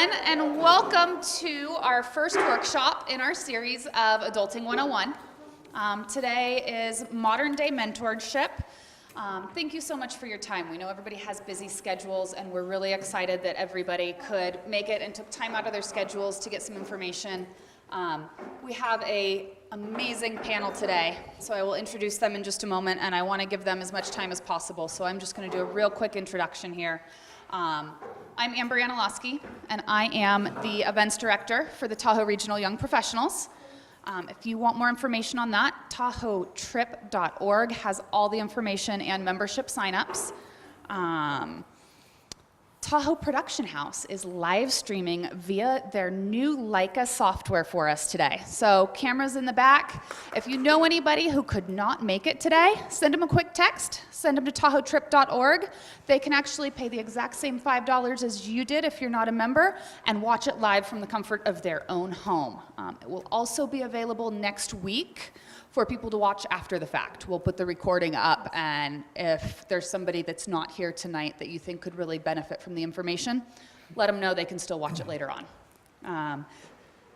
everyone, and welcome to our first workshop in our series of Adulting 101. Today is Modern Day Mentorship. Thank you so much for your time. We know everybody has busy schedules, and we're really excited that everybody could make it and took time out of their schedules to get some information. We have an amazing panel today, so I will introduce them in just a moment, and I want to give them as much time as possible, so I'm just going to do a real quick introduction here. I'm Amber Yanilowski, and I am the Events Director for the Tahoe Regional Young Professionals. If you want more information on that, TRYP.org has all the information and membership signups. Tahoe Production House is live streaming via their new Leica software for us today. So cameras in the back. If you know anybody who could not make it today, send them a quick text, send them to TahoeTrip.org. They can actually pay the exact same $5 as you did if you're not a member and watch it live from the comfort of their own home. It will also be available next week for people to watch after the fact. We'll put the recording up, and if there's somebody that's not here tonight that you think could really benefit from the information, let them know they can still watch it later on.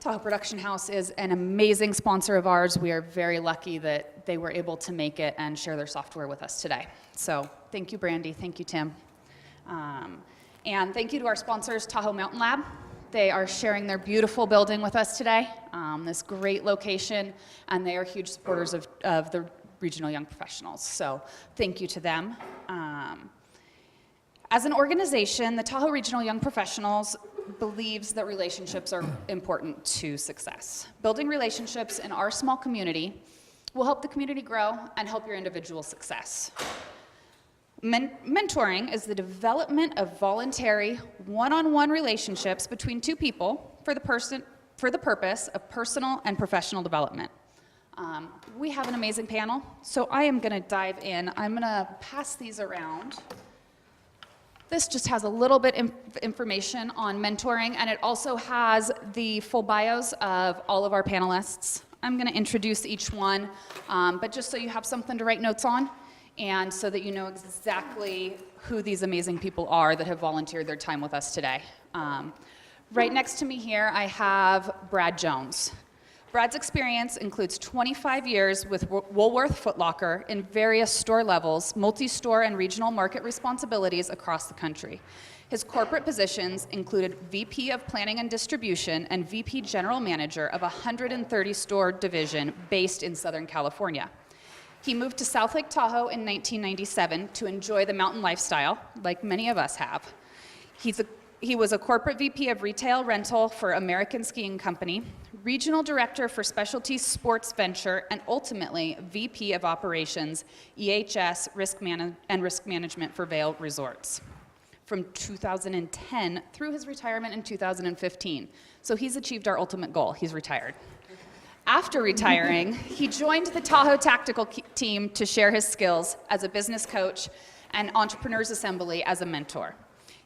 Tahoe Production House is an amazing sponsor of ours. We are very lucky that they were able to make it and share their software with us today. So thank you, Brandy. Thank you, Tim. And thank you to our sponsors, Tahoe Mountain Lab. They are sharing their beautiful building with us today, this great location, and they are huge supporters of the Regional Young Professionals. So thank you to them. As an organization, the Tahoe Regional Young Professionals believes that relationships are important to success. Building relationships in our small community will help the community grow and help your individual success. Mentoring is the development of voluntary, one-on-one relationships between two people for the purpose of personal and professional development. We have an amazing panel, so I am going to dive in. I'm going to pass these around. This just has a little bit of information on mentoring, and it also has the full bios of all of our panelists. I'm going to introduce each one, but just so you have something to write notes on, and so that you know exactly who these amazing people are that have volunteered their time with us today. Right next to me here, I have Brad Jones. Brad's experience includes 25 years with Woolworth Foot Locker in various store levels, multi-store and regional market responsibilities across the country. His corporate positions included VP of Planning and Distribution and VP General Manager of a 130-store division based in Southern California. He moved to South Lake Tahoe in 1997 to enjoy the mountain lifestyle, like many of us have. He was a corporate VP of retail rental for American Skiing Company, regional director for specialty sports venture, and ultimately VP of operations, EHS risk management for Vail Resorts from 2010 through his retirement in 2015. So he's achieved our ultimate goal. He's retired. After retiring, he joined the Tahoe Tactical Team to share his skills as a business coach and Entrepreneurs Assembly as a mentor.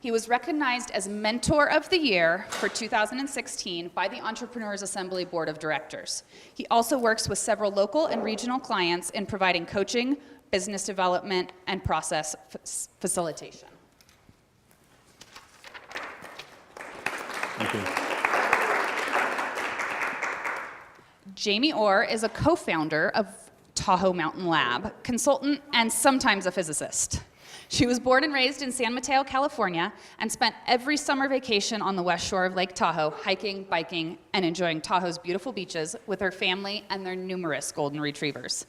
He was recognized as Mentor of the Year for 2016 by the Entrepreneurs Assembly Board of Directors. He also works with several local and regional clients in providing coaching, business development, and process facilitation. Thank you. Jamie Orr is a co-founder of Tahoe Mountain Lab, consultant, and sometimes a physicist. She was born and raised in San Mateo, California, and spent every summer vacation on the west shore of Lake Tahoe, hiking, biking, and enjoying Tahoe's beautiful beaches with her family and their numerous golden retrievers.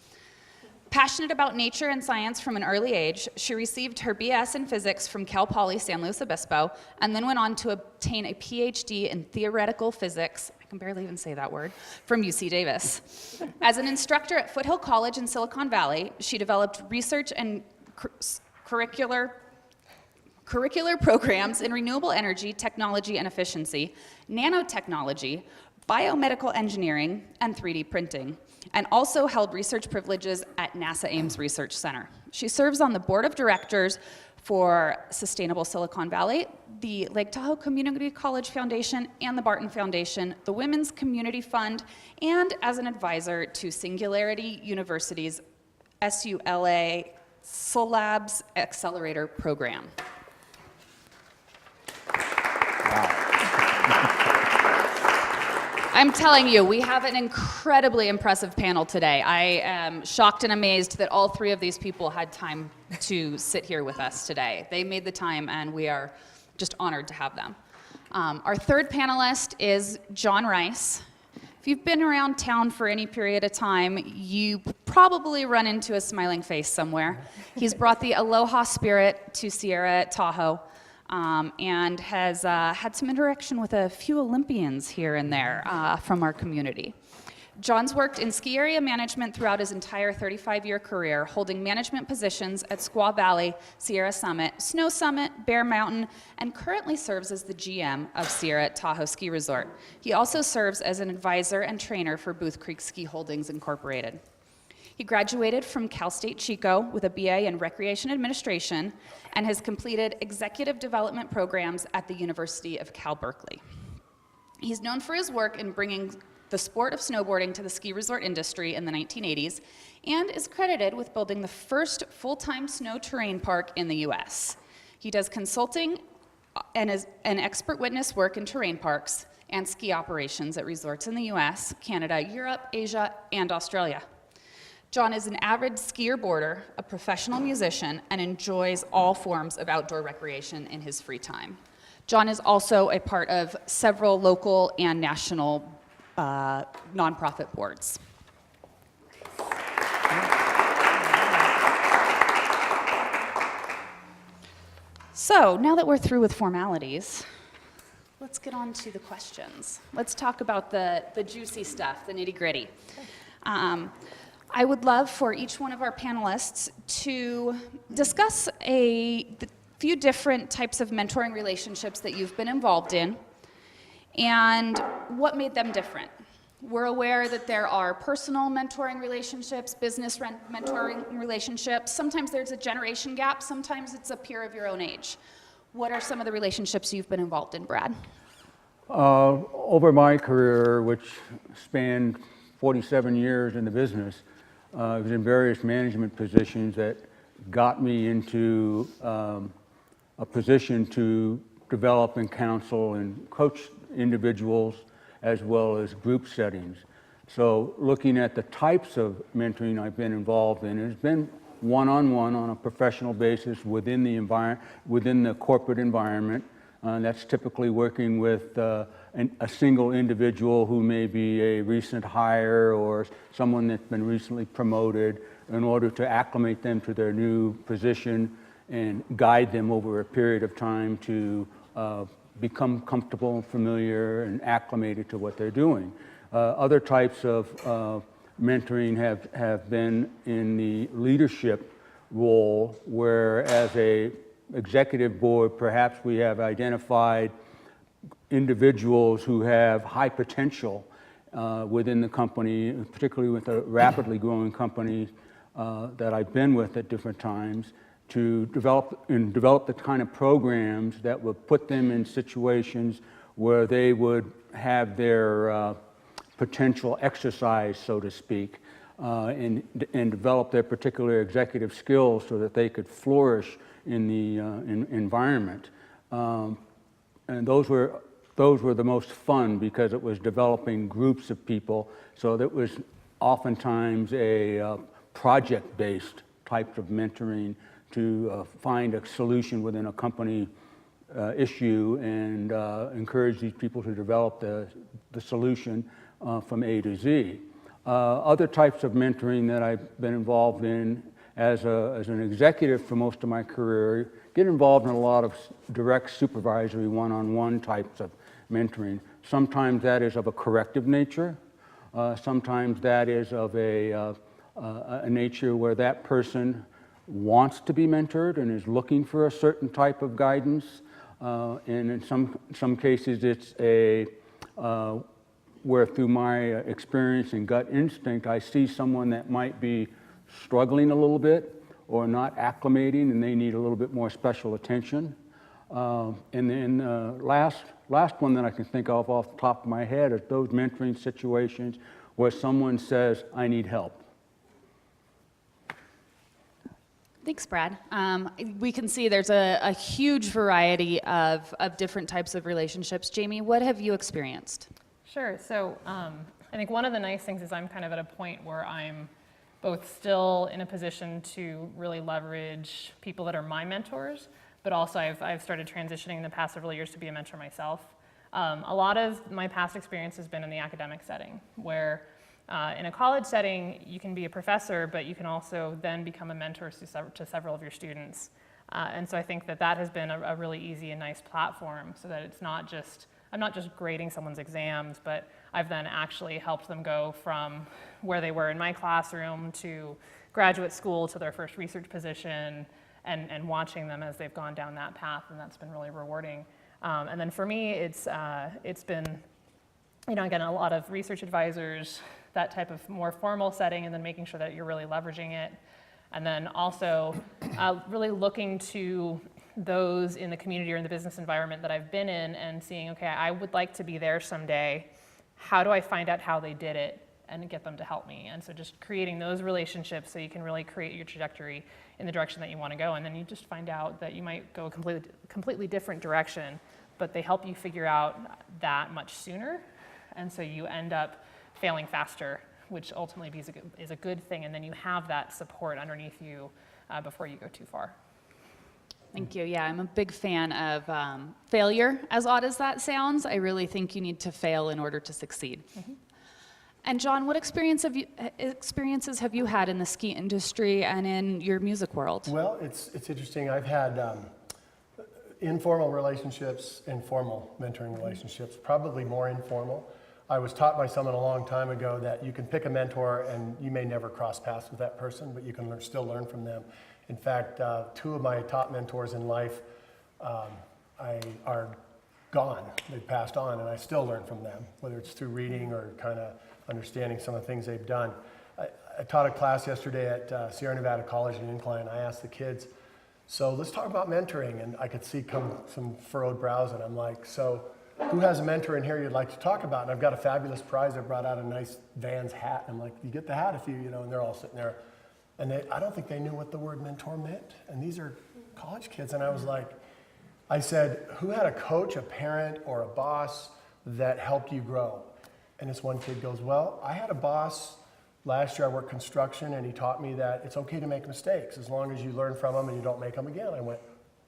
Passionate about nature and science from an early age, she received her BS in physics from Cal Poly San Luis Obispo, and then went on to obtain a PhD in theoretical physics, I can barely even say that word, from UC Davis. As an instructor at Foothill College in Silicon Valley, she developed research and curricular programs in renewable energy, technology and efficiency, nanotechnology, biomedical engineering, and 3D printing, and also held research privileges at NASA Ames Research Center. She serves on the board of directors for Sustainable Silicon Valley, the Lake Tahoe Community College Foundation, and the Barton Foundation, the Women's Community Fund, and as an advisor to Singularity University's SULA Solabs Accelerator Program. Wow. I'm telling you, we have an incredibly impressive panel today. I am shocked and amazed that all three of these people had time to sit here with us today. They made the time, and we are just honored to have them. Our third panelist is John Rice. If you've been around town for any period of time, you probably run into a smiling face somewhere. He's brought the aloha spirit to Sierra Tahoe, and has had some interaction with a few Olympians here and there from our community. John's worked in ski area management throughout his entire 35-year career, holding management positions at Squaw Valley, Sierra Summit, Snow Summit, Bear Mountain, and currently serves as the GM of Sierra Tahoe Ski Resort. He also serves as an advisor and trainer for Booth Creek Ski Holdings Incorporated. He graduated from Cal State Chico with a BA in Recreation Administration and has completed executive development programs at the University of Cal Berkeley. He's known for his work in bringing the sport of snowboarding to the ski resort industry in the 1980s, and is credited with building the first full-time snow terrain park in the US. He does consulting and is an expert witness work in terrain parks and ski operations at resorts in the US, Canada, Europe, Asia, and Australia. John is an avid skier-boarder, a professional musician, and enjoys all forms of outdoor recreation in his free time. John is also a part of several local and national nonprofit boards. So now that we're through with formalities, let's get on to the questions. Let's talk about the juicy stuff, the nitty-gritty. I would love for each one of our panelists to discuss the few different types of mentoring relationships that you've been involved in, and what made them different. We're aware that there are personal mentoring relationships, business mentoring relationships. Sometimes there's a generation gap, sometimes it's a peer of your own age. What are some of the relationships you've been involved in, Brad? Over my career, which spanned 47 years in the business, I was in various management positions that got me into a position to develop and counsel and coach individuals as well as group settings. So looking at the types of mentoring I've been involved in, it's been one-on-one on a professional basis within the corporate environment. That's typically working with a single individual who may be a recent hire or someone that's been recently promoted in order to acclimate them to their new position and guide them over a period of time to become comfortable and familiar and acclimated to what they're doing. Other types of mentoring have been in the leadership role, where as a executive board, perhaps we have identified individuals who have high potential within the company, particularly with a rapidly growing company that I've been with at different times, to develop the kind of programs that would put them in situations where they would have their potential exercise, so to speak, and develop their particular executive skills so that they could flourish in the environment. And those were the most fun because it was developing groups of people, so that was oftentimes a project-based type of mentoring to find a solution within a company issue and encourage these people to develop the solution from A to Z. Other types of mentoring that I've been involved in as an executive for most of my career, get involved in a lot of direct supervisory one-on-one types of mentoring. Sometimes that is of a corrective nature. Sometimes that is of a nature where that person wants to be mentored and is looking for a certain type of guidance. And in some cases it's where through my experience and gut instinct, I see someone that might be struggling a little bit or not acclimating and they need a little bit more special attention. And then last one that I can think of off the top of my head is those mentoring situations where someone says, I need help. Thanks, Brad. We can see there's a huge variety of different types of relationships. Jamie, what have you experienced? Sure. So I think one of the nice things is I'm kind of at a point where I'm both still in a position to really leverage people that are my mentors, but also I've started transitioning in the past several years to be a mentor myself. A lot of my past experience has been in the academic setting, where in a college setting, you can be a professor, but you can also then become a mentor to several of your students. And so I think that has been a really easy and nice platform, so that it's not just, I'm not just grading someone's exams, but I've then actually helped them go from where they were in my classroom to graduate school to their first research position, and watching them as they've gone down that path, and that's been really rewarding. And then for me, it's been, again, a lot of research advisors, that type of more formal setting, and then making sure that you're really leveraging it. And then also really looking to those in the community or in the business environment that I've been in and seeing, okay, I would like to be there someday. How do I find out how they did it and get them to help me? And so just creating those relationships so you can really create your trajectory in the direction that you want to go. And then you just find out that you might go a completely different direction, but they help you figure out that much sooner. And so you end up failing faster, which ultimately is a good thing. And then you have that support underneath you before you go too far. Thank you. Yeah, I'm a big fan of failure, as odd as that sounds. I really think you need to fail in order to succeed. Mm-hmm. And John, what experiences have you had in the ski industry and in your music world? Well, it's interesting. I've had informal relationships, informal mentoring relationships, probably more informal. I was taught by someone a long time ago that you can pick a mentor and you may never cross paths with that person, but you can still learn from them. In fact, two of my top mentors in life are gone. They've passed on, and I still learn from them, whether it's through reading or kind of understanding some of the things they've done. I taught a class yesterday at Sierra Nevada College in Incline. I asked the kids, so let's talk about mentoring, and I could see some furrowed brows, and I'm like, so who has a mentor in here you'd like to talk about? And I've got a fabulous prize. I brought out a nice Vans hat. I'm like, you get the hat if you, and they're all sitting there. And I don't think they knew what the word mentor meant. And these are college kids. And I was like, I said, who had a coach, a parent, or a boss that helped you grow? And this one kid goes, well, I had a boss last year. I worked construction, and he taught me that it's okay to make mistakes as long as you learn from them and you don't make them again. I went,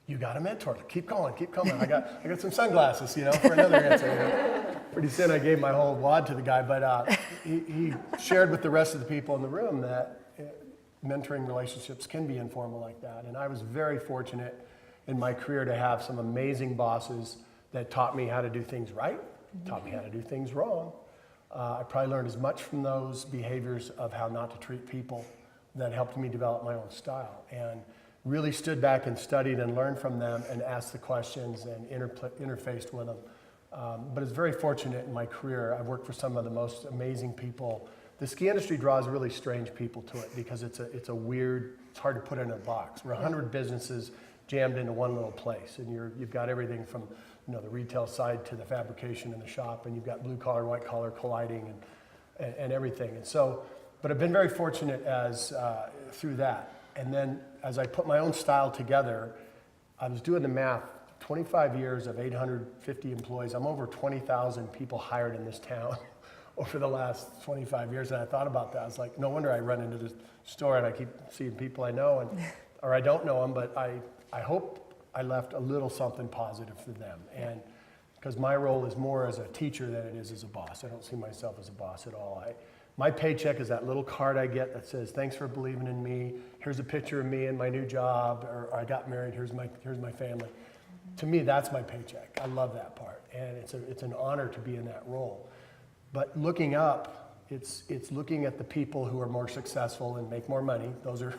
you got a mentor. Keep going, keep coming. I got some sunglasses, for another answer. Pretty soon I gave my whole wad to the guy, but he shared with the rest of the people in the room that mentoring relationships can be informal like that. And I was very fortunate in my career to have some amazing bosses that taught me how to do things right, taught me how to do things wrong. I probably learned as much from those behaviors of how not to treat people that helped me develop my own style. And really stood back and studied and learned from them and asked the questions and interfaced with them. But it's very fortunate in my career. I've worked for some of the most amazing people. The ski industry draws really strange people to it because it's a weird, it's hard to put in a box. We're 100 businesses jammed into one little place, and you've got everything from the retail side to the fabrication in the shop, and you've got blue collar, white collar colliding and everything. And so, but I've been very fortunate through that. And then as I put my own style together, I was doing the math, 25 years of 850 employees. I'm over 20,000 people hired in this town over the last 25 years. And I thought about that. I was like, no wonder I run into the store and I keep seeing people I know or I don't know them, but I hope I left a little something positive for them. And because my role is more as a teacher than it is as a boss. I don't see myself as a boss at all. My paycheck is that little card I get that says, thanks for believing in me. Here's a picture of me and my new job, or I got married, here's my family. Mm-hmm. To me, that's my paycheck. I love that part. And it's an honor to be in that role. But looking up, it's looking at the people who are more successful and make more money. Those are,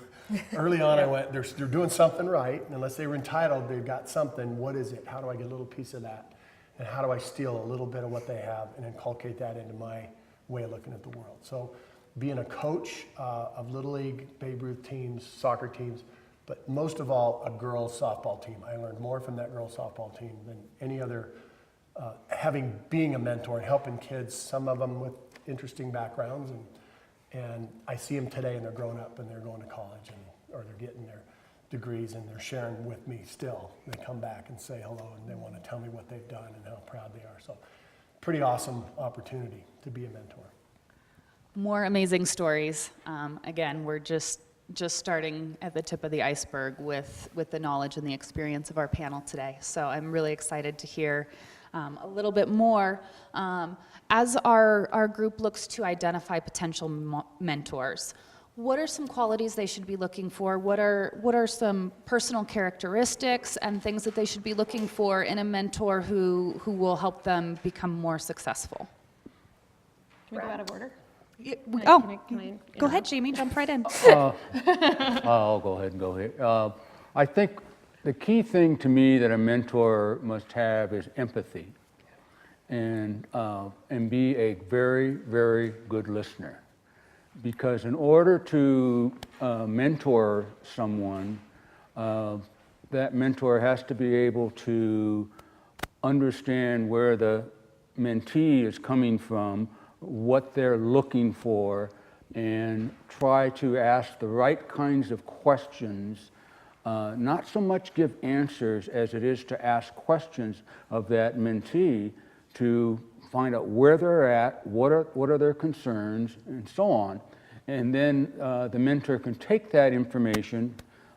early on I went, they're doing something right. Unless they were entitled, they've got something. What is it? How do I get a little piece of that? And how do I steal a little bit of what they have and inculcate that into my way of looking at the world? So being a coach of Little League, Babe Ruth teams, soccer teams, but most of all, a girls softball team. I learned more from that girls softball team than any other, being a mentor and helping kids, some of them with interesting backgrounds. And I see them today and they're growing up and they're going to college or they're getting their degrees and they're sharing with me still. They come back and say hello and they want to tell me what they've done and how proud they are. So pretty awesome opportunity to be a mentor. More amazing stories. Again, we're just starting at the tip of the iceberg with the knowledge and the experience of our panel today. So I'm really excited to hear a little bit more. As our group looks to identify potential mentors, what are some qualities they should be looking for? What are some personal characteristics and things that they should be looking for in a mentor who will help them become more successful? Can we go out of order? Go ahead, Jamie, jump right in. I'll go ahead and go here. I think the key thing to me that a mentor must have is empathy and be a very, very good listener. Because in order to mentor someone, that mentor has to be able to understand where the mentee is coming from, what they're looking for, and try to ask the right kinds of questions, not so much give answers as it is to ask questions of that mentee to find out where they're at, what are their concerns, and so on. And then the mentor can take that information,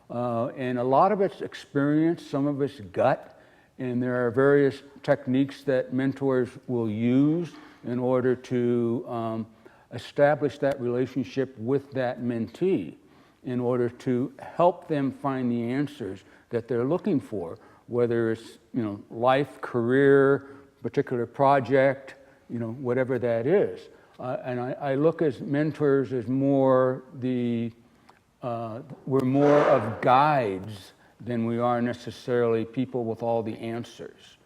and a lot of it's experience, some of it's gut, and there are various techniques that mentors will use in order to establish that relationship with that mentee, in order to help them find the answers that they're looking for, whether it's life, career, particular project, whatever that is. And I look as mentors as we're more of guides than we are necessarily people with all the answers.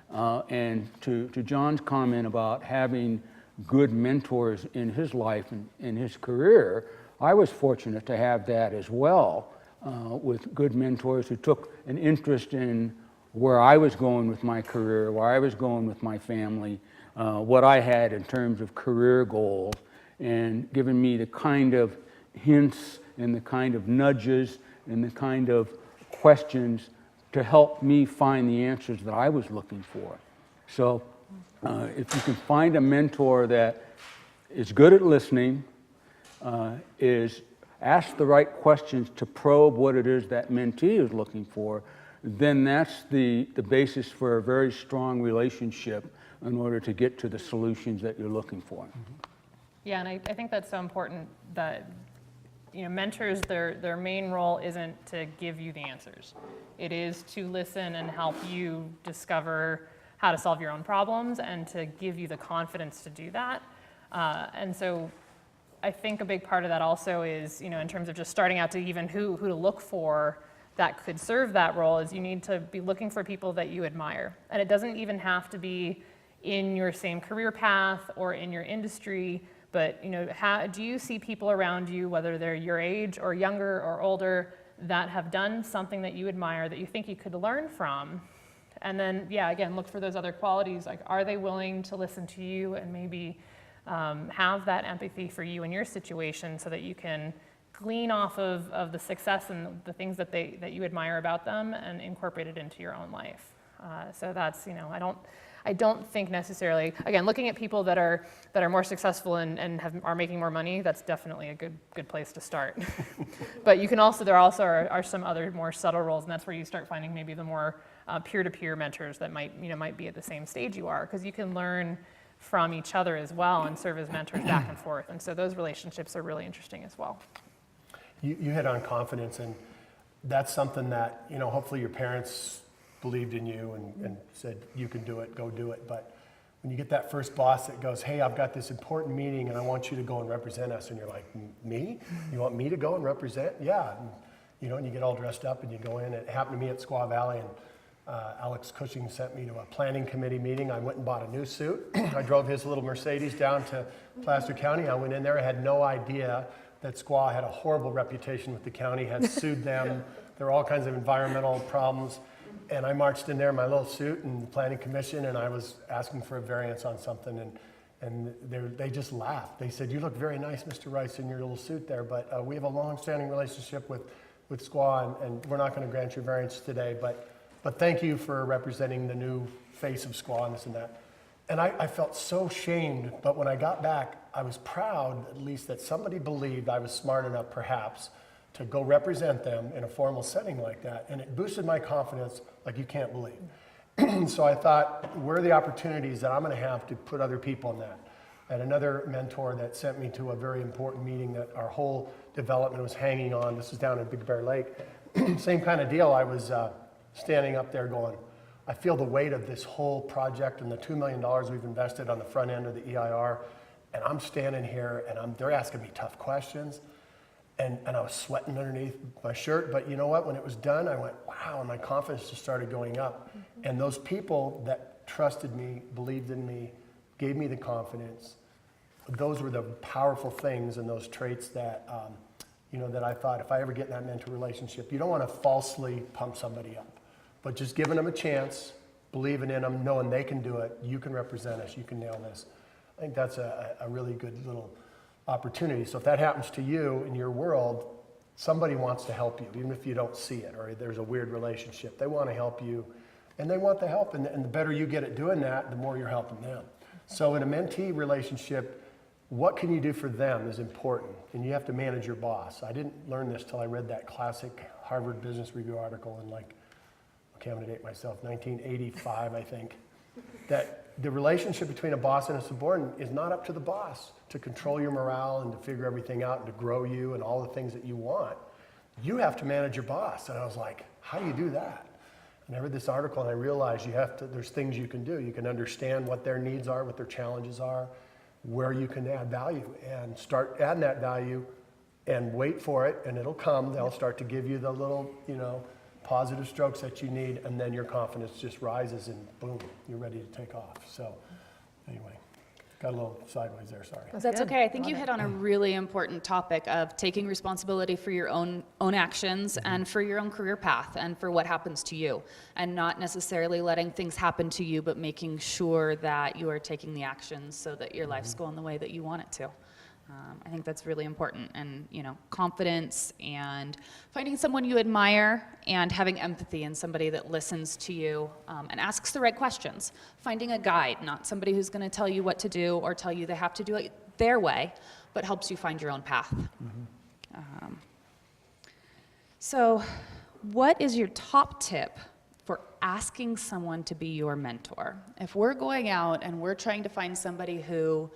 And to John's comment about having good mentors in his life and in his career, I was fortunate to have that as well, with good mentors who took an interest in where I was going with my career, where I was going with my family, what I had in terms of career goals, and giving me the kind of hints and the kind of nudges and the kind of questions to help me find the answers that I was looking for. So if you can find a mentor that is good at listening, is ask the right questions to probe what it is that mentee is looking for, then that's the basis for a very strong relationship in order to get to the solutions that you're looking for. Yeah, and I think that's so important that mentors, their main role isn't to give you the answers. It is to listen and help you discover how to solve your own problems and to give you the confidence to do that. And so I think a big part of that also is, in terms of just starting out to even who to look for that could serve that role, is you need to be looking for people that you admire. And it doesn't even have to be in your same career path or in your industry, but do you see people around you, whether they're your age or younger or older, that have done something that you admire, that you think you could learn from? And then, again, look for those other qualities, like are they willing to listen to you and maybe have that empathy for you in your situation, so that you can glean off of the success and the things that you admire about them and incorporate it into your own life. So that's, I don't think necessarily, again, looking at people that are more successful and are making more money, that's definitely a good place to start. But you can also, there also are some other more subtle roles, and that's where you start finding maybe the more peer-to-peer mentors that might be at the same stage you are, because you can learn from each other as well and serve as mentors back and forth. And so those relationships are really interesting as well. You hit on confidence, and that's something that, hopefully your parents believed in you and said, you can do it, go do it. But when you get that first boss that goes, hey, I've got this important meeting and I want you to go and represent us, and you're like, me? You want me to go and represent? Yeah. And you get all dressed up and you go in. It happened to me at Squaw Valley, and Alex Cushing sent me to a planning committee meeting. I went and bought a new suit. I drove his little Mercedes down to Placer County. I went in there. I had no idea that Squaw had a horrible reputation with the county, had sued them. There were all kinds of environmental problems. And I marched in there in my little suit in the planning commission, and I was asking for a variance on something, and they just laughed. They said, you look very nice, Mr. Rice, in your little suit there, but we have a long-standing relationship with Squaw, and we're not going to grant you variance today, but thank you for representing the new face of Squaw and this and that. And I felt so shamed, but when I got back, I was proud at least that somebody believed I was smart enough perhaps to go represent them in a formal setting like that. And it boosted my confidence like you can't believe. So I thought, where are the opportunities that I'm gonna have to put other people in that? I had another mentor that sent me to a very important meeting that our whole development was hanging on. This was down in Big Bear Lake. Same kind of deal. I was standing up there going, I feel the weight of this whole project and the $2 million we've invested on the front end of the EIR, and I'm standing here and they're asking me tough questions, and I was sweating underneath my shirt, but you know what, when it was done, I went, wow, and my confidence just started going up. And those people that trusted me, believed in me, gave me the confidence, those were the powerful things and those traits that, that I thought if I ever get in that mentor relationship, you don't want to falsely pump somebody up. But just giving them a chance, believing in them, knowing they can do it, you can represent us, you can nail this. I think that's a really good little opportunity. So if that happens to you in your world, somebody wants to help you, even if you don't see it, or there's a weird relationship. They want to help you, and they want the help. And the better you get at doing that, the more you're helping them. So in a mentee relationship, what can you do for them is important, and you have to manage your boss. I didn't learn this till I read that classic Harvard Business Review article in I'm going to date myself, 1985, I think, that the relationship between a boss and a subordinate is not up to the boss to control your morale and to figure everything out and to grow you and all the things that you want. You have to manage your boss. And I was like, how do you do that? And I read this article and I realized there's things you can do. You can understand what their needs are, what their challenges are, where you can add value, and start adding that value and wait for it, and it'll come. They'll start to give you the little, positive strokes that you need, and then your confidence just rises and boom, you're ready to take off. So anyway, got a little sideways there, sorry. That's okay. I think you hit on a really important topic of taking responsibility for your own actions and for your own career path and for what happens to you, and not necessarily letting things happen to you, but making sure that you are taking the actions so that your life's going the way that you want it to. I think that's really important, and confidence and finding someone you admire and having empathy in somebody that listens to you and asks the right questions. Finding a guide, not somebody who's going to tell you what to do or tell you they have to do it their way, but helps you find your own path. So what is your top tip for asking someone to be your mentor? If we're going out and we're trying to find somebody who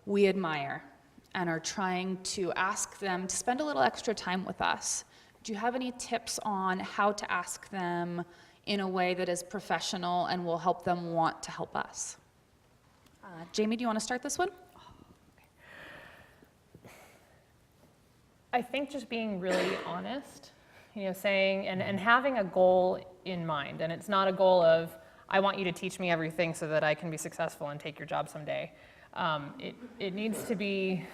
we admire and are trying to ask them to spend a little extra time with us, do you have any tips on how to ask them in a way that is professional and will help them want to help us? Jamie, do you want to start this one? I think just being really honest, saying and having a goal in mind. And it's not a goal of, I want you to teach me everything so that I can be successful and take your job someday. It needs to be,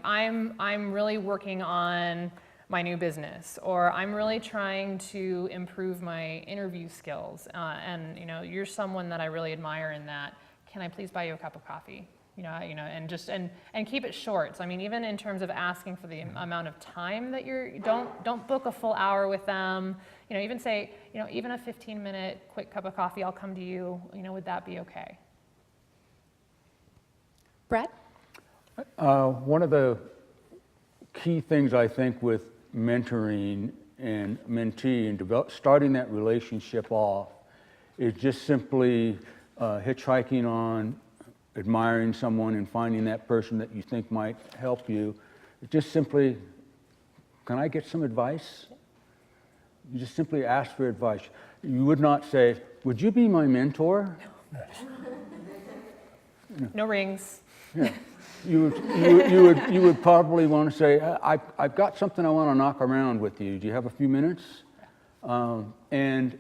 I'm really working on my new business, or I'm really trying to improve my interview skills, and you're someone that I really admire in that. Can I please buy you a cup of coffee? And keep it short. So I mean, even in terms of asking for the amount of time that don't book a full hour with them. Even say, even a 15-minute quick cup of coffee, I'll come to you. Would that be okay? Brett? One of the key things I think with mentoring and mentee and starting that relationship off is just simply hitchhiking on admiring someone and finding that person that you think might help you. Just simply, can I get some advice? You just simply ask for advice. You would not say, would you be my mentor? No rings. Yeah. You would probably want to say, I've got something I want to knock around with you. Do you have a few minutes? And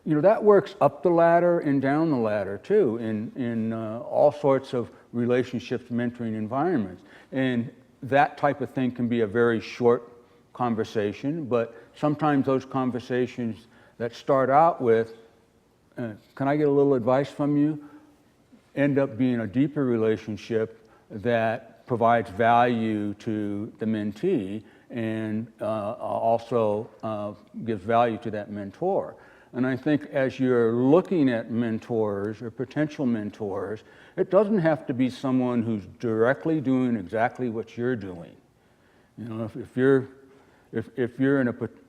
that works up the ladder and down the ladder too in all sorts of relationships, mentoring environments. And that type of thing can be a very short conversation, but sometimes those conversations that start out with, can I get a little advice from you, end up being a deeper relationship that provides value to the mentee and also gives value to that mentor. And I think as you're looking at mentors or potential mentors, it doesn't have to be someone who's directly doing exactly what you're doing. You know, if you're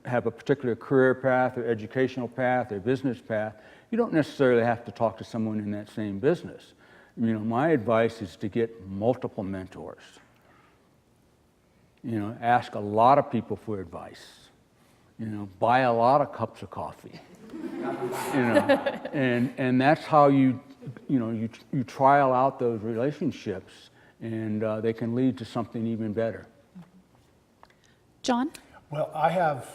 have a particular career path or educational path or business path, you don't necessarily have to talk to someone in that same business. You know, my advice is to get multiple mentors. You know, ask a lot of people for advice. You know, buy a lot of cups of coffee. You know, and that's how you trial out those relationships, and they can lead to something even better. John? Well, I have,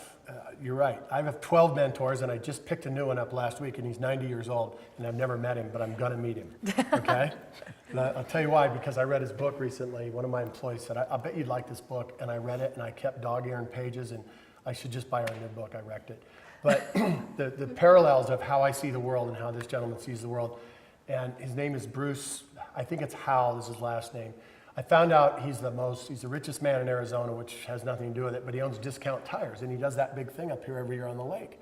you're right, I have 12 mentors, and I just picked a new one up last week, and he's 90 years old, and I've never met him, but I'm gonna meet him, okay? And I'll tell you why, because I read his book recently. One of my employees said, I bet you'd like this book, and I read it, and I kept dog-earing pages, and I should just buy our new book. I wrecked it. But the parallels of how I see the world and how this gentleman sees the world, and his name is Bruce, I think it's Howell is his last name. I found out he's the richest man in Arizona, which has nothing to do with it, but he owns Discount Tires, and he does that big thing up here every year on the lake.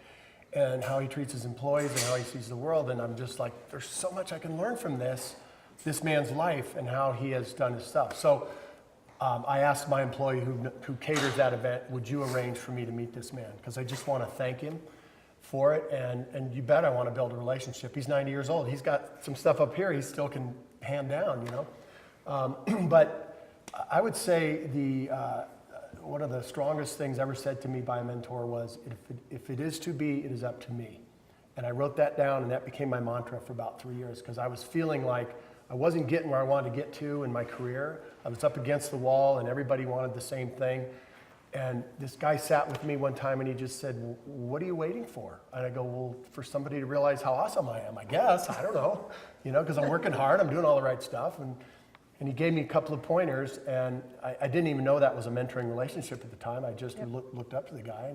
And how he treats his employees and how he sees the world, and I'm just like, there's so much I can learn from this man's life and how he has done his stuff. So I asked my employee who caters that event, would you arrange for me to meet this man? Because I just want to thank him for it, and you bet I want to build a relationship. He's 90 years old. He's got some stuff up here he still can hand down, you know. But I would say one of the strongest things ever said to me by a mentor was, if it is to be, it is up to me. And I wrote that down, and that became my mantra for about 3 years, because I was feeling like I wasn't getting where I wanted to get to in my career. I was up against the wall, and everybody wanted the same thing. And this guy sat with me one time, and he just said, well, what are you waiting for? And I go, well, for somebody to realize how awesome I am, I guess. I don't know, you know, because I'm working hard. I'm doing all the right stuff. And he gave me a couple of pointers, and I didn't even know that was a mentoring relationship at the time. I just looked up to the guy,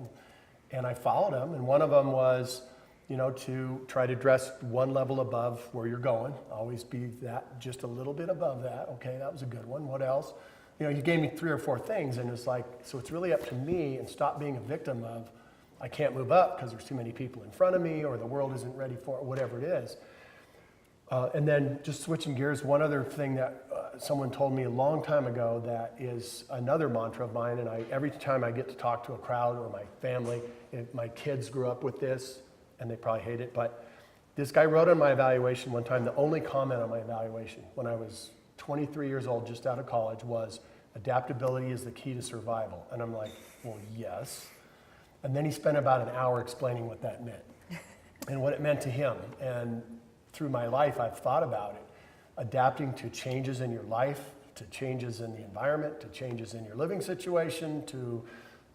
and I followed him. And one of them was, you know, to try to dress one level above where you're going. Always be that, just a little bit above that. Okay, that was a good one. What else? You know, he gave me 3 or 4 things, and it's like, so it's really up to me, and stop being a victim of, I can't move up because there's too many people in front of me, or the world isn't ready for it, whatever it is. And then just switching gears, one other thing that someone told me a long time ago that is another mantra of mine, and every time I get to talk to a crowd or my family, my kids grew up with this, and they probably hate it, but this guy wrote on my evaluation one time, the only comment on my evaluation when I was 23 years old, just out of college, was adaptability is the key to survival. And I'm like, well, yes. And then he spent about an hour explaining what that meant and what it meant to him. And through my life, I've thought about it, adapting to changes in your life, to changes in the environment, to changes in your living situation, to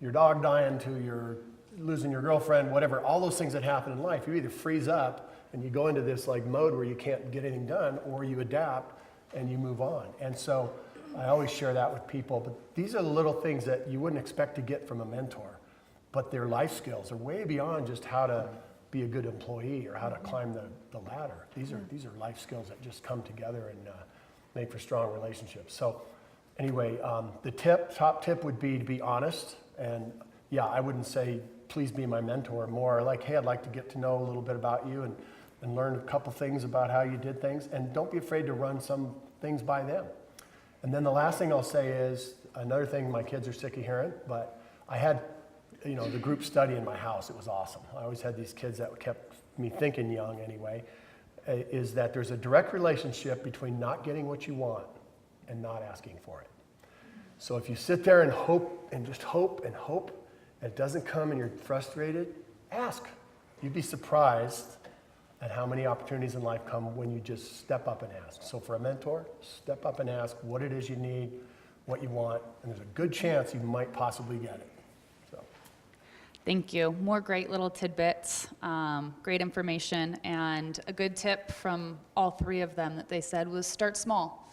your dog dying, to your losing your girlfriend, whatever, all those things that happen in life. You either freeze up and you go into this like mode where you can't get anything done, or you adapt and you move on. And so I always share that with people, but these are the little things that you wouldn't expect to get from a mentor, but their life skills are way beyond just how to be a good employee or how to climb the ladder. These are life skills that just come together and make for strong relationships. So anyway, the top tip would be to be honest. And yeah, I wouldn't say, please be my mentor, more like, hey, I'd like to get to know a little bit about you and learn a couple things about how you did things. And don't be afraid to run some things by them. And then the last thing I'll say is, another thing my kids are sick of hearing, but I had, you know, the group study in my house. It was awesome. I always had these kids that kept me thinking young anyway, is that there's a direct relationship between not getting what you want and not asking for it. So if you sit there and hope and just hope and hope, and it doesn't come and you're frustrated, ask. You'd be surprised at how many opportunities in life come when you just step up and ask. So for a mentor, step up and ask what it is you need, what you want, and there's a good chance you might possibly get it. So. Thank you. More great little tidbits, great information, and a good tip from all 3 of them that they said was start small.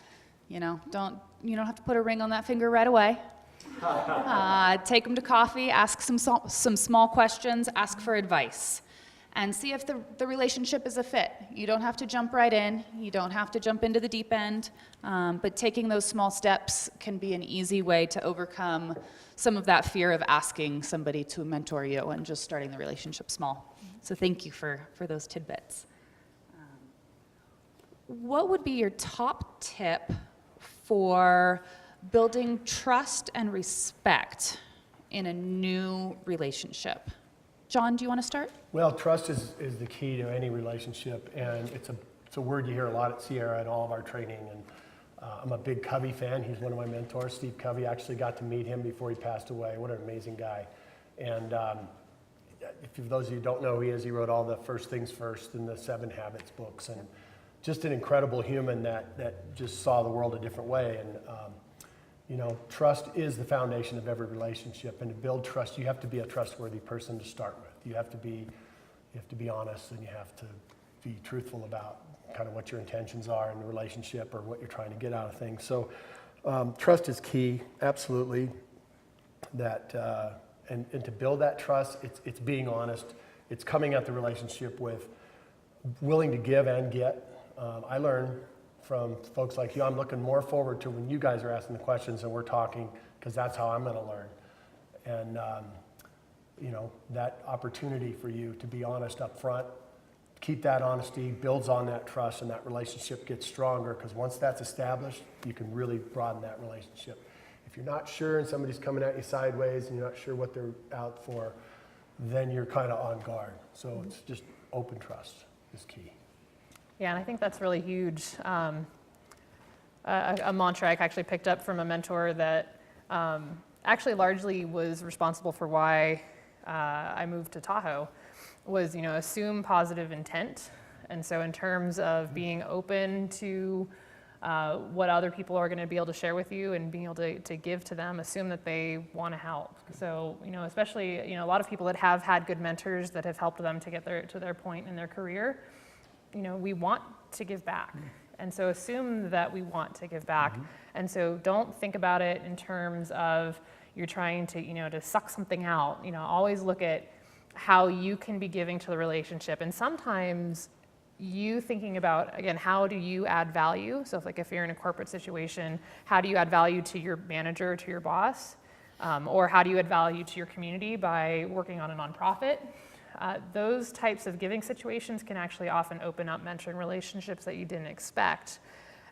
You know, you don't have to put a ring on that finger right away. Take them to coffee, ask some small questions, ask for advice. and see if the relationship is a fit. You don't have to jump right in. You don't have to jump into the deep end. But taking those small steps can be an easy way to overcome some of that fear of asking somebody to mentor you and just starting the relationship small. So thank you for those tidbits. What would be your top tip for building trust and respect in a new relationship? John, do you want to start? Well, trust is the key to any relationship, and it's a word you hear a lot at Sierra and all of our training. And I'm a big Covey fan. He's one of my mentors, Steve Covey. I actually got to meet him before he passed away. What an amazing guy. And if those of you who don't know who he is, he wrote all the First Things First and the 7 Habits books, and just an incredible human that just saw the world a different way. And you know, trust is the foundation of every relationship, and to build trust, you have to be a trustworthy person to start with. You have to be honest, and you have to be truthful about kind of what your intentions are in the relationship or what you're trying to get out of things. So trust is key, absolutely. That and to build that trust, it's being honest. It's coming at the relationship with willing to give and get. I learn from folks like you. I'm looking more forward to when you guys are asking the questions and we're talking, because that's how I'm going to learn. And you know, that opportunity for you to be honest up front, keep that honesty, builds on that trust, and that relationship gets stronger, because once that's established, you can really broaden that relationship. If you're not sure and somebody's coming at you sideways and you're not sure what they're out for, then you're kind of on guard. So it's just open trust is key. Yeah, and I think that's really huge. A mantra I actually picked up from a mentor that actually largely was responsible for why I moved to Tahoe was, you know, assume positive intent. And so in terms of being open to what other people are going to be able to share with you and being able to give to them, assume that they want to help. So, you know, especially, you know, a lot of people that have had good mentors that have helped them to get to their point in their career, you know, we want to give back. And so assume that we want to give back. And so don't think about it in terms of you're trying to, you know, to suck something out. You know, always look at how you can be giving to the relationship. And sometimes you thinking about, again, how do you add value? So if you're in a corporate situation, how do you add value to your manager, to your boss? Or how do you add value to your community by working on a nonprofit? Those types of giving situations can actually often open up mentoring relationships that you didn't expect.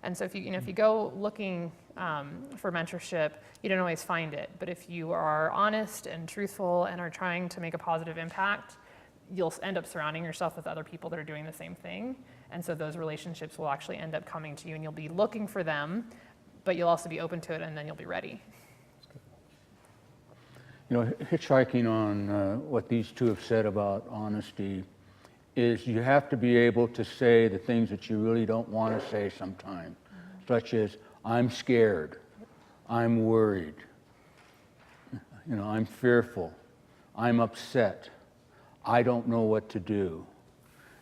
And so if you go looking for mentorship, you don't always find it. But if you are honest and truthful and are trying to make a positive impact, you'll end up surrounding yourself with other people that are doing the same thing. And so those relationships will actually end up coming to you, and you'll be looking for them, but you'll also be open to it, and then you'll be ready. You know, hitchhiking on what these two have said about honesty is you have to be able to say the things that you really don't want to say sometimes, such as, I'm scared, I'm worried, you know, I'm fearful, I'm upset, I don't know what to do.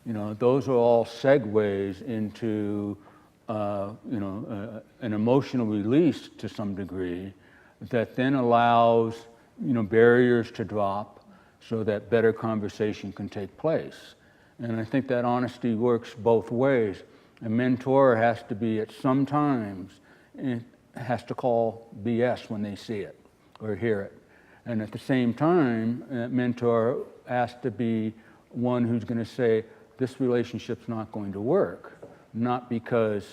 You know, those are all segues into, an emotional release to some degree that then allows, you know, barriers to drop so that better conversation can take place. And I think that honesty works both ways. A mentor has to be at some times, has to call BS when they see it or hear it. And at the same time, that mentor has to be one who's going to say, this relationship's not going to work, not because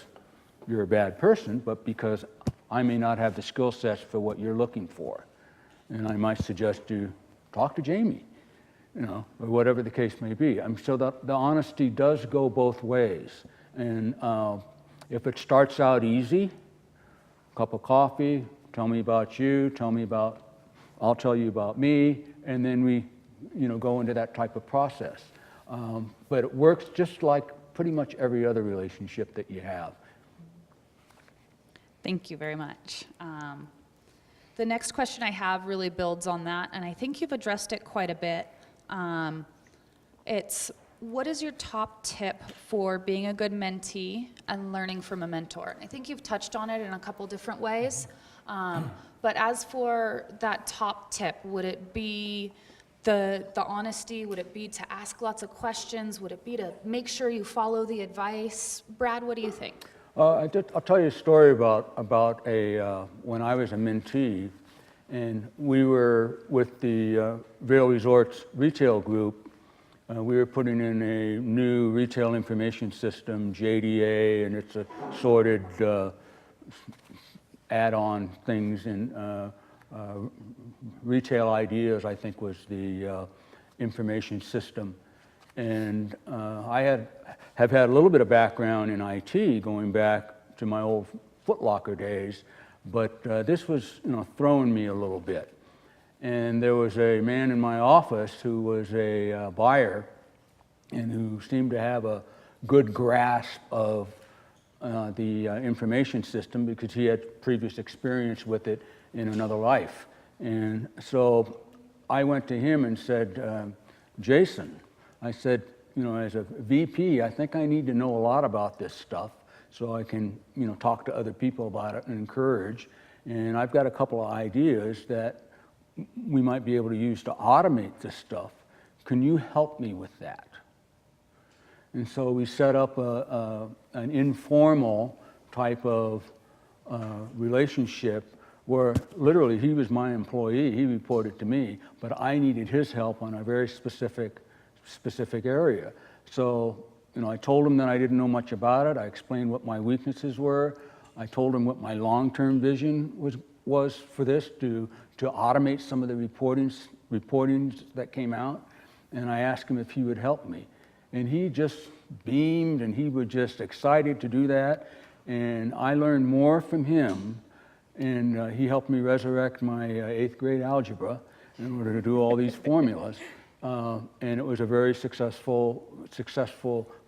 you're a bad person, but because I may not have the skill sets for what you're looking for. And I might suggest you talk to Jamie, you know, or whatever the case may be. So the honesty does go both ways. And if it starts out easy, cup of coffee, tell me about you, I'll tell you about me, and then we, you know, go into that type of process. But it works just like pretty much every other relationship that you have. Thank you very much. The next question I have really builds on that, and I think you've addressed it quite a bit. It's, what is your top tip for being a good mentee and learning from a mentor? I think you've touched on it in a couple different ways. But as for that top tip, would it be the honesty? Would it be to ask lots of questions? Would it be to make sure you follow the advice? Brad, what do you think? I'll tell you a story about when I was a mentee, and we were with the Vail Resorts retail group. We were putting in a new retail information system, JDA, and it's assorted add-on things in Retail Ideas, I think was the information system. And I have had a little bit of background in IT going back to my old Foot Locker days, but this was throwing me a little bit. And there was a man in my office who was a buyer and who seemed to have a good grasp of the information system because he had previous experience with it in another life. And so I went to him and said, Jason, I said, as a VP, I think I need to know a lot about this stuff so I can, talk to other people about it and encourage. And I've got a couple of ideas that we might be able to use to automate this stuff. Can you help me with that? And so we set up an informal type of relationship where literally he was my employee, he reported to me, but I needed his help on a very specific area. So, I told him that I didn't know much about it. I explained what my weaknesses were. I told him what my long-term vision was for this to automate some of the reportings that came out. And I asked him if he would help me. And he just beamed and he was just excited to do that. And I learned more from him. And he helped me resurrect my 8th grade algebra in order to do all these formulas. And it was a very successful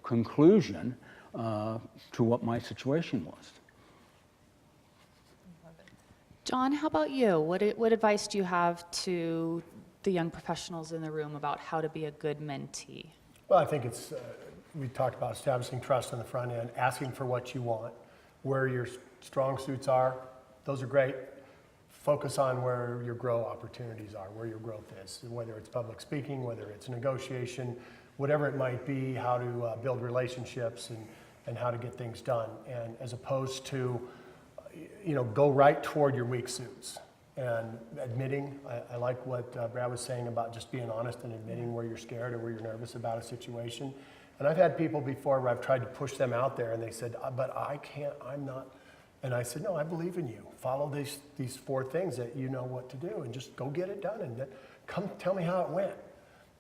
conclusion to what my situation was. John, how about you? What advice do you have to the young professionals in the room about how to be a good mentee? Well, I think it's, we talked about establishing trust on the front end, asking for what you want, where your strong suits are. Those are great. Focus on where your grow opportunities are, where your growth is, whether it's public speaking, whether it's negotiation, whatever it might be, how to build relationships and how to get things done. And as opposed to, go right toward your weak suits and admitting, I like what Brad was saying about just being honest and admitting where you're scared or where you're nervous about a situation. And I've had people before where I've tried to push them out there and they said, but I can't, I'm not. And I said, no, I believe in you. Follow these 4 things that you know what to do and just go get it done and then come tell me how it went.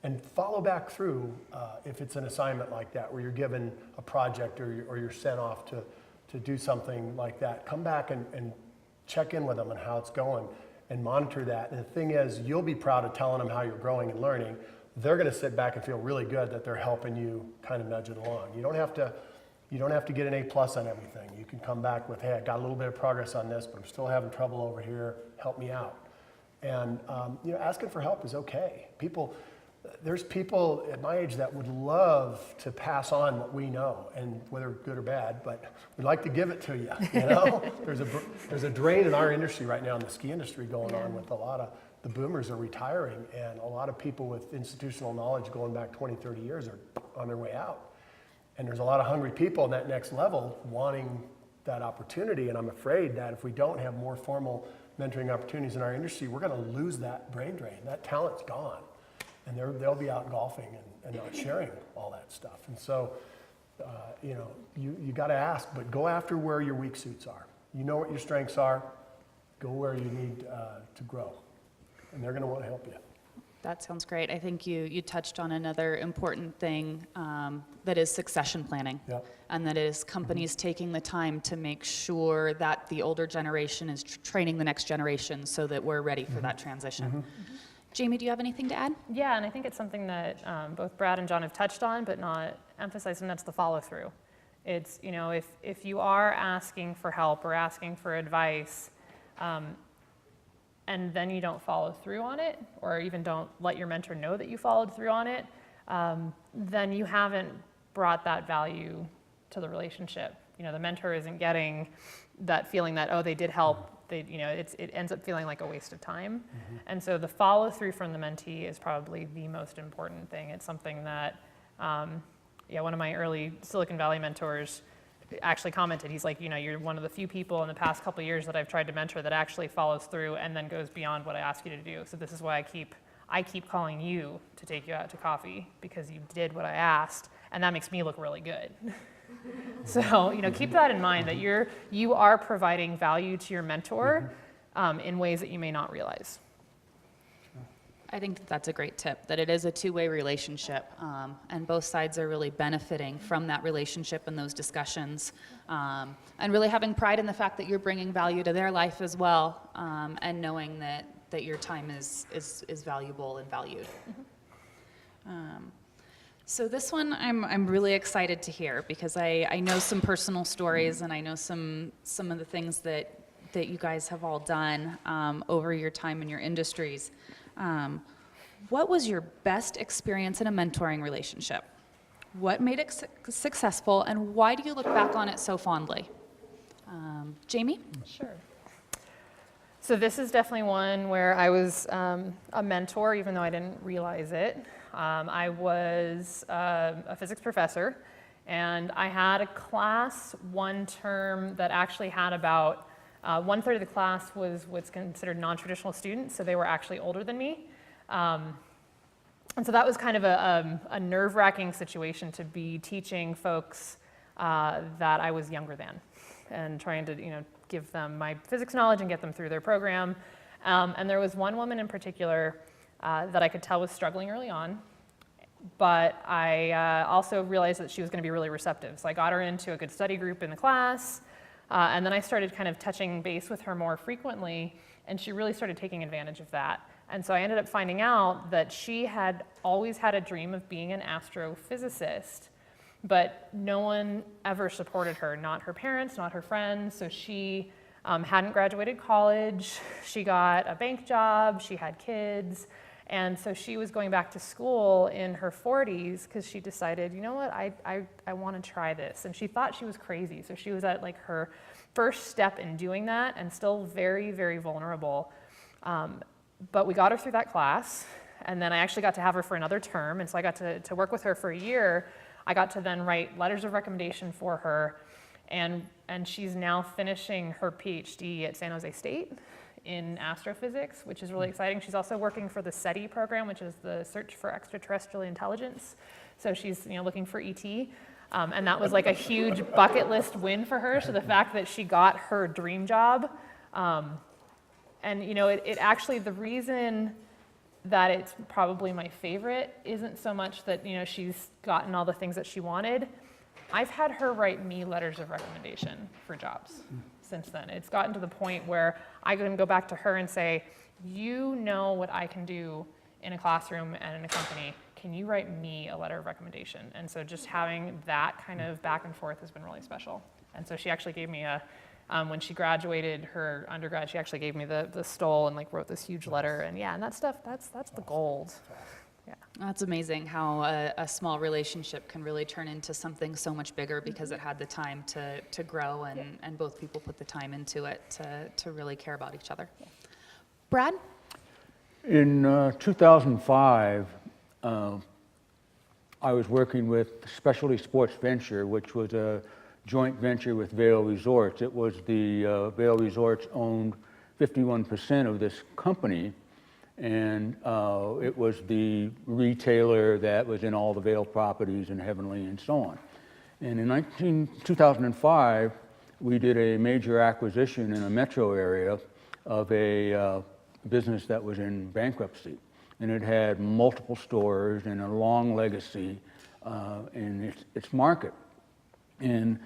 And follow back through if it's an assignment like that where you're given a project or you're sent off to do something like that. Come back and check in with them on how it's going and monitor that. And the thing is, you'll be proud of telling them how you're growing and learning. They're going to sit back and feel really good that they're helping you kind of nudge it along. You don't have to get an A+ on everything. You can come back with, hey, I got a little bit of progress on this, but I'm still having trouble over here. Help me out. And asking for help is okay. There's people at my age that would love to pass on what we know, and whether good or bad, but we'd like to give it to you. There's a drain in our industry right now, in the ski industry, going on with a lot of the boomers are retiring, and a lot of people with institutional knowledge going back 20, 30 years are on their way out. And there's a lot of hungry people in that next level wanting that opportunity. And I'm afraid that if we don't have more formal mentoring opportunities in our industry, we're going to lose that brain drain. That talent's gone. And they'll be out golfing and not sharing all that stuff. And so, you got to ask, but go after where your weak suits are. You know what your strengths are. Go where you need to grow. And they're going to want to help you. That sounds great. I think you touched on another important thing that is succession planning. Yep. And that is companies taking the time to make sure that the older generation is training the next generation so that we're ready for that transition. Jamie, do you have anything to add? Yeah, and I think it's something that both Brad and John have touched on, but not emphasized, and that's the follow-through. It's, if you are asking for help or asking for advice, and then you don't follow through on it, or even don't let your mentor know that you followed through on it, then you haven't brought that value to the relationship. The mentor isn't getting that feeling that, oh, they did help, they, it ends up feeling like a waste of time. And so the follow through from the mentee is probably the most important thing. It's something that, one of my early Silicon Valley mentors actually commented. He's like, you're one of the few people in the past couple of years that I've tried to mentor that actually follows through and then goes beyond what I ask you to do. So this is why I keep calling you to take you out to coffee, because you did what I asked, and that makes me look really good. So, keep that in mind, that you are providing value to your mentor in ways that you may not realize. I think that's a great tip, that it is a two-way relationship, and both sides are really benefiting from that relationship and those discussions, and really having pride in the fact that you're bringing value to their life as well, and knowing that your time is valuable and valued. So this one I'm really excited to hear, because I know some personal stories, and I know some of the things that you guys have all done over your time in your industries. What was your best experience in a mentoring relationship? What made it successful, and why do you look back on it so fondly? Jamie? Sure. So this is definitely one where I was a mentor, even though I didn't realize it. I was a physics professor, and I had a class one term that actually had about 1/3 of the class was what's considered non-traditional students, so they were actually older than me. And so that was kind of a nerve-wracking situation to be teaching folks that I was younger than, and trying to give them my physics knowledge and get them through their program. And there was one woman in particular that I could tell was struggling early on, but I also realized that she was going to be really receptive. So I got her into a good study group in the class, and then I started kind of touching base with her more frequently, and she really started taking advantage of that. And so I ended up finding out that she had always had a dream of being an astrophysicist, but no one ever supported her, not her parents, not her friends. So she hadn't graduated college, she got a bank job, she had kids, and so she was going back to school in her 40s because she decided, you know what, I want to try this. And she thought she was crazy, so she was at like her first step in doing that, and still very, very vulnerable. But we got her through that class, and then I actually got to have her for another term, and so I got to work with her for a year. I got to then write letters of recommendation for her, and she's now finishing her PhD at San Jose State in astrophysics, which is really exciting. She's also working for the SETI program, which is the Search for Extraterrestrial Intelligence. So she's looking for ET, and that was like a huge bucket list win for her. So the fact that she got her dream job, and it actually, the reason that it's probably my favorite isn't so much that she's gotten all the things that she wanted. I've had her write me letters of recommendation for jobs since then. It's gotten to the point where I can go back to her and say, you know what I can do in a classroom and in a company. Can you write me a letter of recommendation? And so just having that kind of back and forth has been really special. And so she actually gave me when she graduated her undergrad, she actually gave me the stole and wrote this huge letter. And and that stuff, that's the gold. Yeah. That's amazing how a small relationship can really turn into something so much bigger because it had the time to grow, and both people put the time into it to really care about each other. Yeah. Brad? In 2005, I was working with Specialty Sports Venture, which was a joint venture with Vail Resorts. It was the Vail Resorts owned 51% of this company, and it was the retailer that was in all the Vail properties in Heavenly and so on. And in 2005, we did a major acquisition in a metro area of a business that was in bankruptcy. And it had multiple stores and a long legacy in its market. And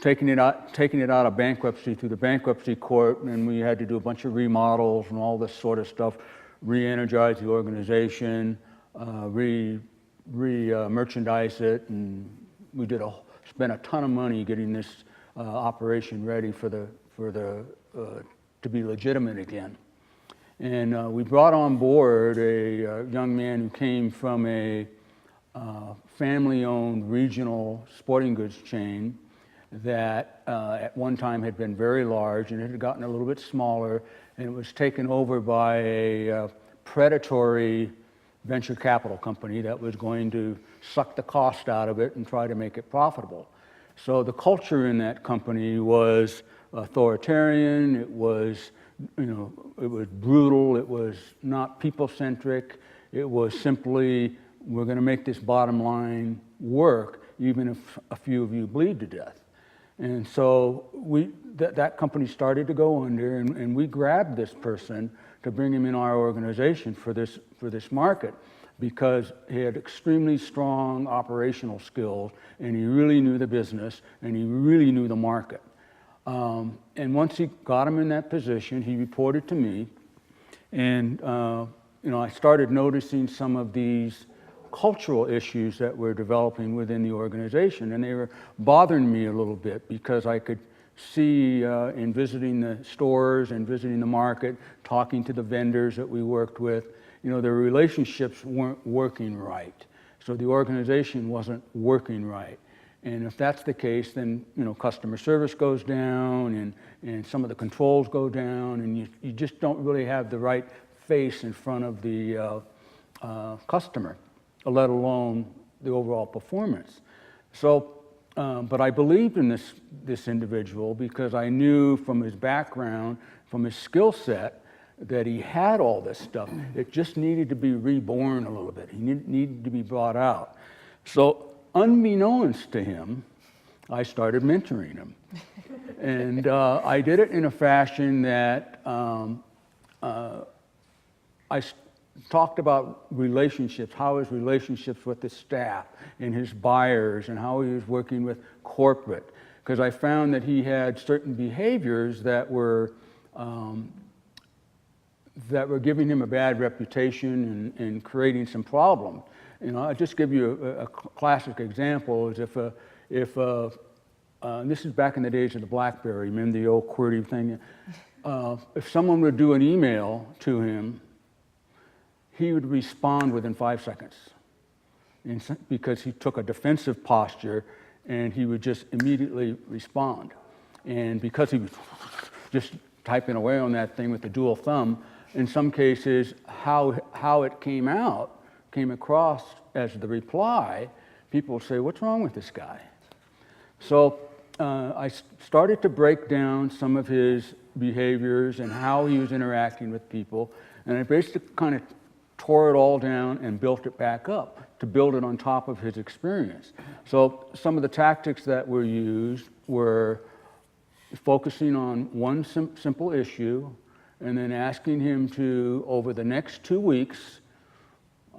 taking it out of bankruptcy through the bankruptcy court, and we had to do a bunch of remodels and all this sort of stuff, re-energize the organization, merchandise it, and we spent a ton of money getting this operation ready to be legitimate again. And we brought on board a young man who came from a family-owned regional sporting goods chain that at one time had been very large, and it had gotten a little bit smaller, and it was taken over by a predatory venture capital company that was going to suck the cost out of it and try to make it profitable. So the culture in that company was authoritarian, it was, it was brutal, it was not people-centric, it was simply, we're going to make this bottom line work, even if a few of you bleed to death. And so that company started to go under, and we grabbed this person to bring him in our organization for this market, because he had extremely strong operational skills, and he really knew the business, and he really knew the market. And once he got him in that position, he reported to me, and I started noticing some of these cultural issues that were developing within the organization, and they were bothering me a little bit, because I could see in visiting the stores and visiting the market, talking to the vendors that we worked with, the relationships weren't working right. So the organization wasn't working right. And if that's the case, then customer service goes down, and some of the controls go down, and you just don't really have the right face in front of the customer, let alone the overall performance. So, but I believed in this individual, because I knew from his background, from his skill set, that he had all this stuff. It just needed to be reborn a little bit. He needed to be brought out. So unbeknownst to him, I started mentoring him. And I did it in a fashion that I talked about relationships, how his relationships with his staff and his buyers, and how he was working with corporate. Because I found that he had certain behaviors that were giving him a bad reputation and creating some problems. I'll just give you a classic example. Is this is back in the days of the BlackBerry, remember the old QWERTY thing? If someone would do an email to him, he would respond within 5 seconds, because he took a defensive posture, and he would just immediately respond. And because he was just typing away on that thing with the dual thumb, in some cases, how it came across as the reply, people would say, "What's wrong with this guy?" So I started to break down some of his behaviors and how he was interacting with people, and I basically kind of tore it all down and built it back up to build it on top of his experience. So some of the tactics that were used were focusing on one simple issue, and then asking him to, over the next 2 weeks,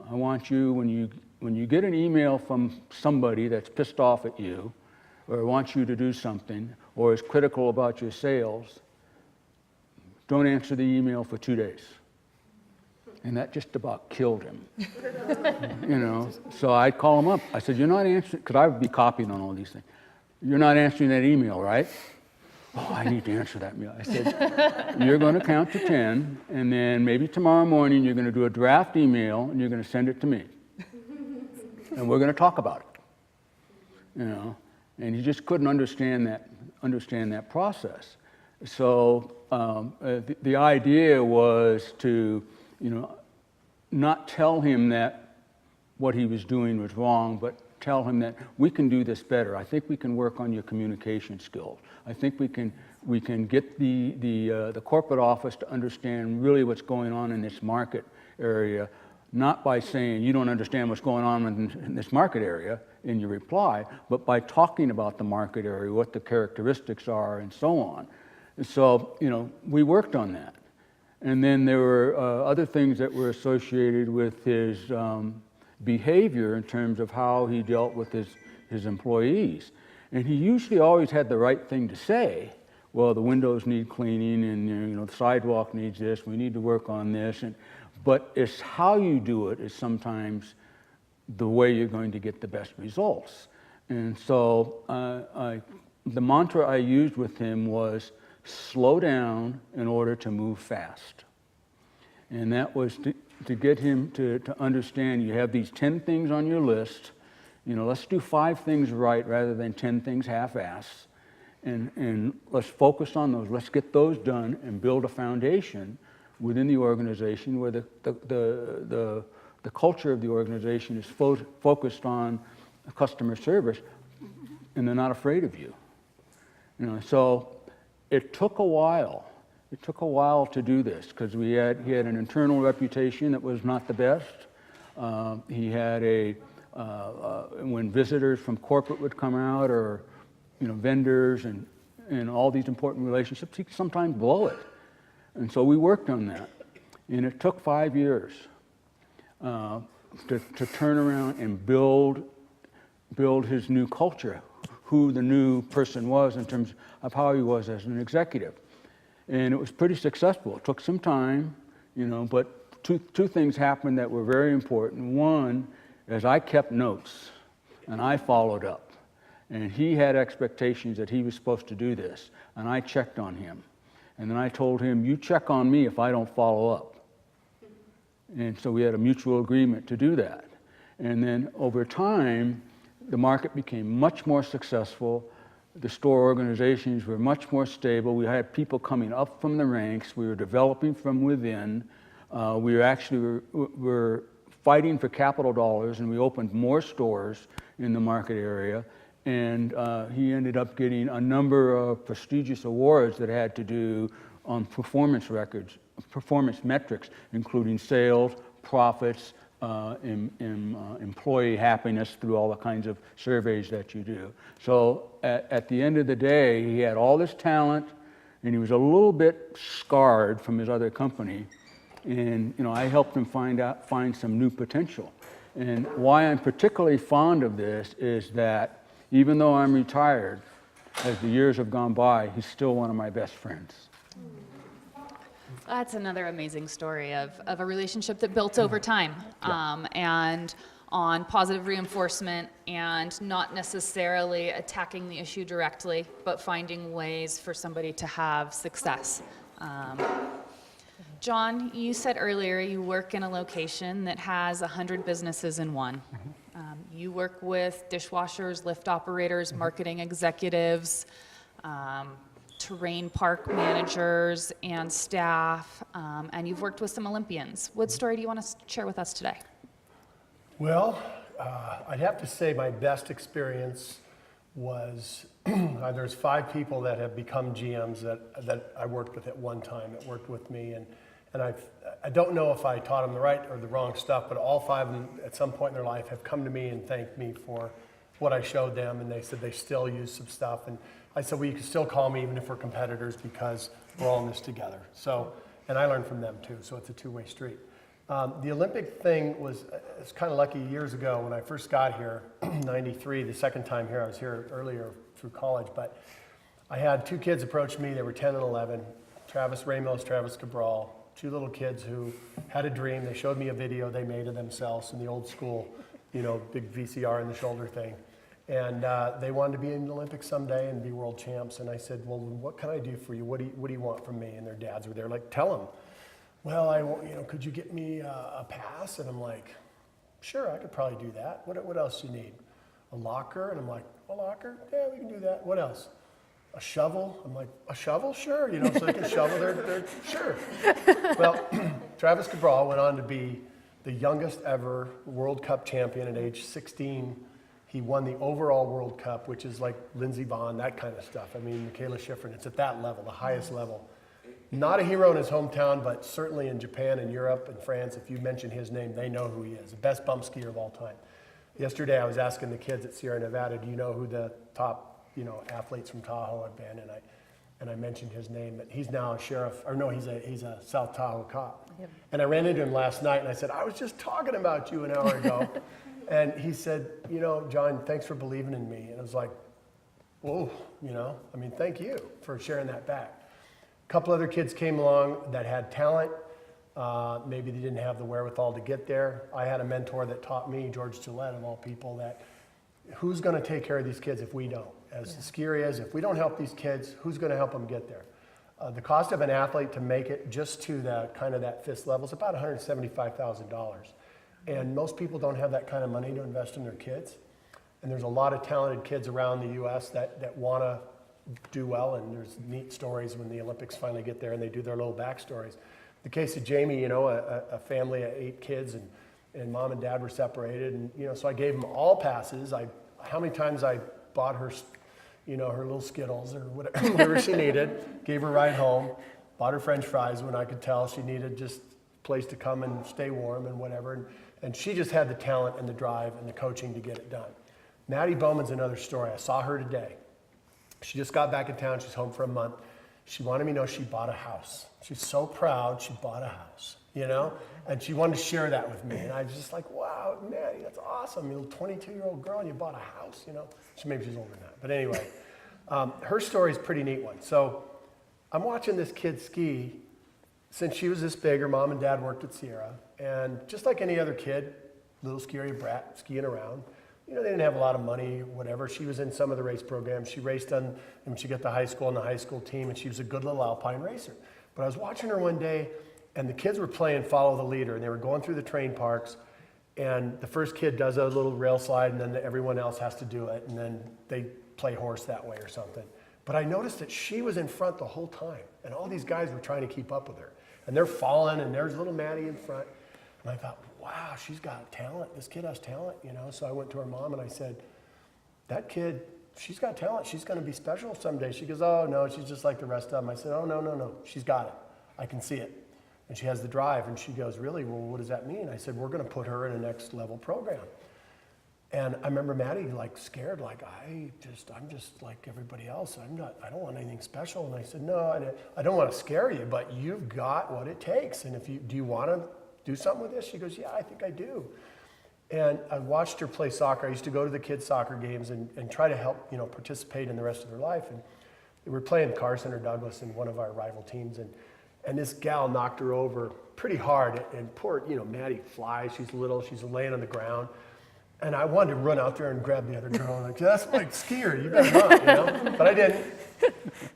I want you, when you get an email from somebody that's pissed off at you, or wants you to do something, or is critical about your sales, don't answer the email for 2 days. And that just about killed him. So I'd call him up. I said, "You're not answering," because I would be copying on all these things. "You're not answering that email, right?" "Oh, I need to answer that email." I said, "You're going to count to 10, and then maybe tomorrow morning you're going to do a draft email, and you're going to send it to me. And we're going to talk about it." And he just couldn't understand that process. So the idea was to, not tell him that what he was doing was wrong, but tell him that we can do this better. I think we can work on your communication skills. I think we can get the corporate office to understand really what's going on in this market area, not by saying you don't understand what's going on in this market area in your reply, but by talking about the market area, what the characteristics are, and so on. And so, we worked on that. And then there were other things that were associated with his behavior in terms of how he dealt with his employees. And he usually always had the right thing to say. Well, the windows need cleaning, and the sidewalk needs this, we need to work on this. But it's how you do it is sometimes the way you're going to get the best results. And so the mantra I used with him was, slow down in order to move fast. And that was to get him to understand you have these 10 things on your list. Let's do 5 things right rather than 10 things half-assed. and let's focus on those. Let's get those done and build a foundation within the organization where the culture of the organization is focused on customer service, and they're not afraid of you. So it took a while. It took a while to do this because he had an internal reputation that was not the best. He had when visitors from corporate would come out, or vendors and all these important relationships, he'd sometimes blow it. And so we worked on that, and it took 5 years to turn around and build his new culture, who the new person was in terms of how he was as an executive. And it was pretty successful. It took some time, but two things happened that were very important. One is I kept notes, and I followed up. And he had expectations that he was supposed to do this, and I checked on him. And then I told him, you check on me if I don't follow up. And so we had a mutual agreement to do that. And then over time, the market became much more successful. The store organizations were much more stable. We had people coming up from the ranks. We were developing from within. We were fighting for capital dollars, and we opened more stores in the market area. And he ended up getting a number of prestigious awards that had to do on performance records, performance metrics, including sales, profits, employee happiness through all the kinds of surveys that you do. So at the end of the day, he had all this talent, and he was a little bit scarred from his other company. And I helped him find some new potential. And why I'm particularly fond of this is that even though I'm retired, as the years have gone by, he's still one of my best friends. That's another amazing story of a relationship that built over time, and on positive reinforcement, and not necessarily attacking the issue directly, but finding ways for somebody to have success. John, you said earlier you work in a location that has 100 businesses in one. You work with dishwashers, lift operators, marketing executives, terrain park managers and staff, and you've worked with some Olympians. What story do you want to share with us today? Well, I'd have to say my best experience was there's 5 people that have become GMs that I worked with at one time that worked with me, and I don't know if I taught them the right or the wrong stuff, but all 5 of them at some point in their life have come to me and thanked me for what I showed them, and they said they still use some stuff, and I said, well, you can still call me even if we're competitors because we're all in this together. So, and I learned from them too, so it's a two-way street. The Olympic thing it's kind of lucky years ago when I first got here, 93, the second time here. I was here earlier through college, but I had 2 kids approach me. They were 10 and 11, Travis Ramos, Travis Cabral, 2 little kids who had a dream. They showed me a video they made of themselves in the old school, big VCR in the shoulder thing. And they wanted to be in the Olympics someday and be world champs. And I said, well, what can I do for you? What do you want from me? And their dads were there, like, tell them. Well, could you get me a pass? And I'm like, sure, I could probably do that. What else do you need? A locker? And I'm like, a locker? Yeah, we can do that. What else? A shovel? I'm like, a shovel? Sure. So they can shovel. They're sure. Well, Travis Cabral went on to be the youngest ever World Cup champion at age 16. He won the overall World Cup, which is like Lindsey Vonn, that kind of stuff. I mean, Michaela Schifrin, it's at that level, the highest level. Not a hero in his hometown, but certainly in Japan and Europe and France, if you mention his name, they know who he is. The best bump skier of all time. Yesterday, I was asking the kids at Sierra Nevada, do you know who the top, athletes from Tahoe have been? And I mentioned his name, but he's now a sheriff, or no, he's a South Tahoe cop. Yep. And I ran into him last night, and I said, I was just talking about you an hour ago. And he said, John, thanks for believing in me. And I was like, whoa, thank you for sharing that back. A couple other kids came along that had talent. Maybe they didn't have the wherewithal to get there. I had a mentor that taught me, George Gillette of all people, that who's going to take care of these kids if we don't? As scary as if we don't help these kids, who's going to help them get there? The cost of an athlete to make it just to the kind of that fifth level is about $175,000. And most people don't have that kind of money to invest in their kids. And there's a lot of talented kids around the U.S. that want to do well, and there's neat stories when the Olympics finally get there and they do their little backstories. The case of Jamie, you know, a family of 8 kids, and mom and dad were separated, and you know, so I gave them all passes. How many times I bought her, you know, her little Skittles or whatever she needed, gave her a ride home, bought her French fries when I could tell she needed just a place to come and stay warm and whatever, and she just had the talent and the drive and the coaching to get it done. Maddie Bowman's another story. I saw her today. She just got back in town. She's home for a month. She wanted me to know she bought a house. She's so proud she bought a house, you know? And she wanted to share that with me. And I was just like, wow, Maddie, that's awesome. You're a 22-year-old girl and you bought a house, you know? Maybe she's older than that. But anyway, her story is a pretty neat one. So I'm watching this kid ski. Since she was this big, her mom and dad worked at Sierra. And just like any other kid, little scary brat skiing around, you know, they didn't have a lot of money, whatever. She was in some of the race programs. She raced on, and when she got to high school, on the high school team, and she was a good little alpine racer. But I was watching her one day, and the kids were playing follow the leader, and they were going through the train parks, and the first kid does a little rail slide, and then everyone else has to do it, and then they play horse that way or something. But I noticed that she was in front the whole time, and all these guys were trying to keep up with her. And they're falling, and there's little Maddie in front. And I thought, wow, she's got talent. This kid has talent, you know? So I went to her mom and I said, that kid, she's got talent. She's going to be special someday. She goes, oh, no, she's just like the rest of them. I said, oh, no. She's got it. I can see it. And she has the drive. And she goes, really? Well, what does that mean? I said, we're going to put her in a next level program. And I remember Maddie like scared, like, I'm just like everybody else. I don't want anything special. And I said, no, I don't want to scare you, but you've got what it takes. And do you want to do something with this? She goes, yeah, I think I do. And I watched her play soccer. I used to go to the kids' soccer games and try to help, you know, participate in the rest of their life. And we were playing Carson or Douglas in one of our rival teams. And this gal knocked her over pretty hard. And poor, you know, Maddie flies. She's little. She's laying on the ground. And I wanted to run out there and grab the other girl. Like, that's like skier. You better not, you know? But I didn't.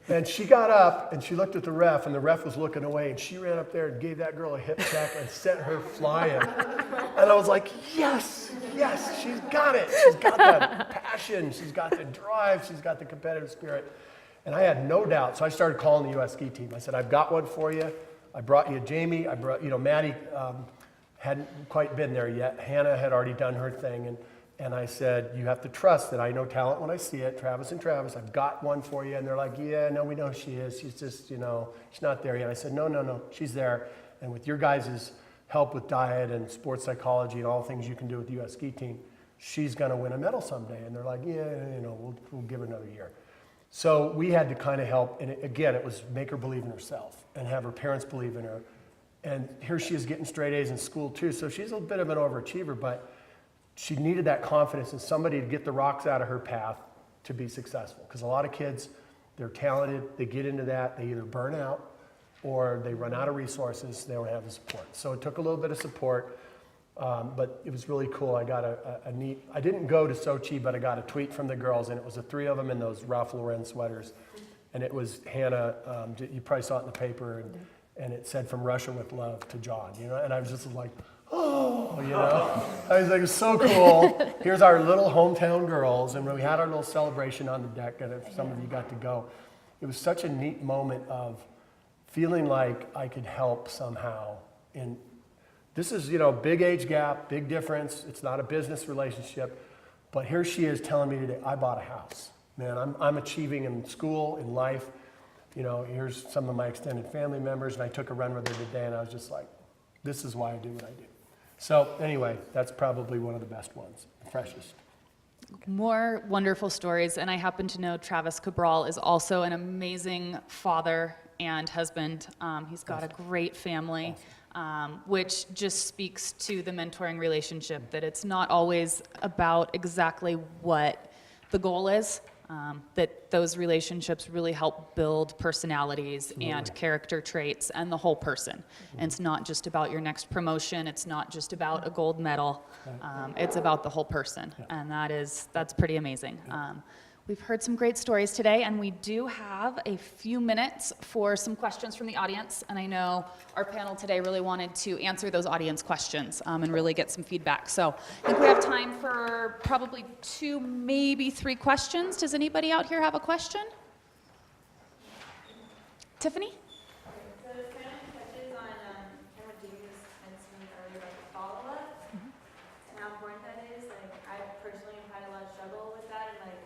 And she got up and she looked at the ref, and the ref was looking away, and she ran up there and gave that girl a hip check and sent her flying. And I was like, yes, she's got it. She's got the passion. She's got the drive. She's got the competitive spirit. And I had no doubt. So I started calling the U.S. ski team. I said, I've got one for you. I brought you Jamie. I brought, you know, Maddie hadn't quite been there yet. Hannah had already done her thing. And I said, you have to trust that I know talent when I see it. Travis, I've got one for you. And they're like, yeah, no, we know who she is. She's just, you know, she's not there yet. I said, no, she's there. And with your guys' help with diet and sports psychology and all the things you can do with the U.S. ski team, she's going to win a medal someday. And they're like, yeah, you know, we'll give her another year. So we had to kind of help. And it was make her believe in herself and have her parents believe in her. And here she is getting straight A's in school too. So she's a bit of an overachiever, but she needed that confidence and somebody to get the rocks out of her path to be successful. Because a lot of kids, they're talented, they get into that, they either burn out or they run out of resources, they don't have the support. So it took a little bit of support, but it was really cool. I got a neat, I didn't go to Sochi, but I got a tweet from the girls, and it was the 3 of them in those Ralph Lauren sweaters. And it was Hannah, you probably saw it in the paper, and it said, from Russia with love to John, you know? And I was just like, oh, you know? I was like, it's so cool. Here's our little hometown girls. And when we had our little celebration on the deck, and if some of you got to go, it was such a neat moment of feeling like I could help somehow. And this is, you know, big age gap, big difference. It's not a business relationship. But here she is telling me today, I bought a house. Man, I'm achieving in school, in life. You know, here's some of my extended family members, and I took a run with her today, and I was just like, this is why I do what I do. So anyway, that's probably one of the best ones, the freshest. More wonderful stories, and I happen to know Travis Cabral is also an amazing father and husband. He's got a great family, which just speaks to the mentoring relationship, that it's not always about exactly what the goal is, that those relationships really help build personalities and character traits and the whole person. And it's not just about your next promotion. It's not just about a gold medal. It's about the whole person. And that's pretty amazing. We've heard some great stories today, and we do have a few minutes for some questions from the audience. And I know our panel today really wanted to answer those audience questions and really get some feedback. So I think we have time for probably 2, maybe 3 questions. Does anybody out here have a question? Tiffany? So it kind of touches on kind of what Jamie was mentioning earlier about the follow-up and how important that is. Like, I personally have had a lot of struggle with that, and like,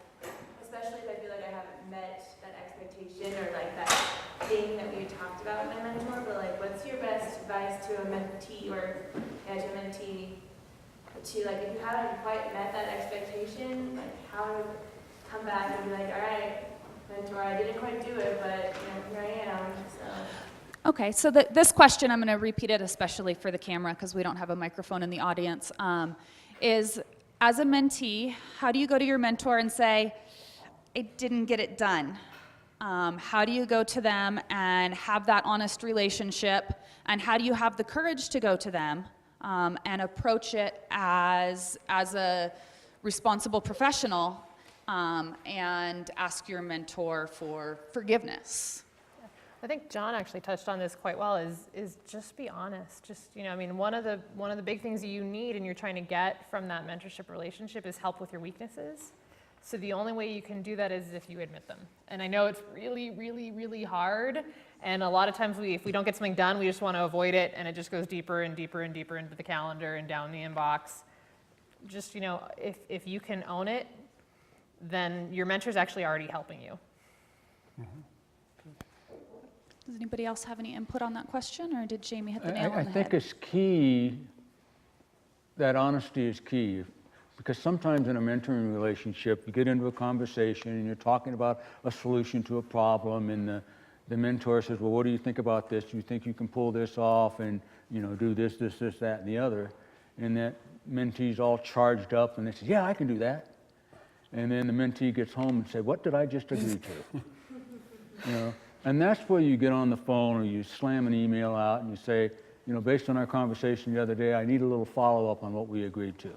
especially if I feel like I haven't met that expectation or like that thing that we had talked about with my mentor. But like, what's your best advice to a mentee or to a mentee to like, if you haven't quite met that expectation, like how to come back and be like, all right, mentor, I didn't quite do it, but here I am. So. Okay, so this question, I'm going to repeat it especially for the camera because we don't have a microphone in the audience, is as a mentee, how do you go to your mentor and say, I didn't get it done? How do you go to them and have that honest relationship? And how do you have the courage to go to them and approach it as a responsible professional and ask your mentor for forgiveness? I think John actually touched on this quite well, is just be honest. Just, I mean, one of the big things that you need and you're trying to get from that mentorship relationship is help with your weaknesses. So the only way you can do that is if you admit them. And I know it's really, really, really hard. And a lot of times if we don't get something done, we just want to avoid it, and it just goes deeper and deeper and deeper into the calendar and down the inbox. Just, if you can own it, then your mentor's actually already helping you. Does anybody else have any input on that question, or did Jamie hit the nail on the I head? think it's key, that honesty is key, because sometimes in a mentoring relationship, you get into a conversation and you're talking about a solution to a problem, and the mentor says, well, what do you think about this? Do you think you can pull this off and do this, that, and the other? And that mentee's all charged up, and they say, yeah, I can do that. And then the mentee gets home and say, what did I just agree to? And that's where you get on the phone or you slam an email out and you say, based on our conversation the other day, I need a little follow-up on what we agreed to.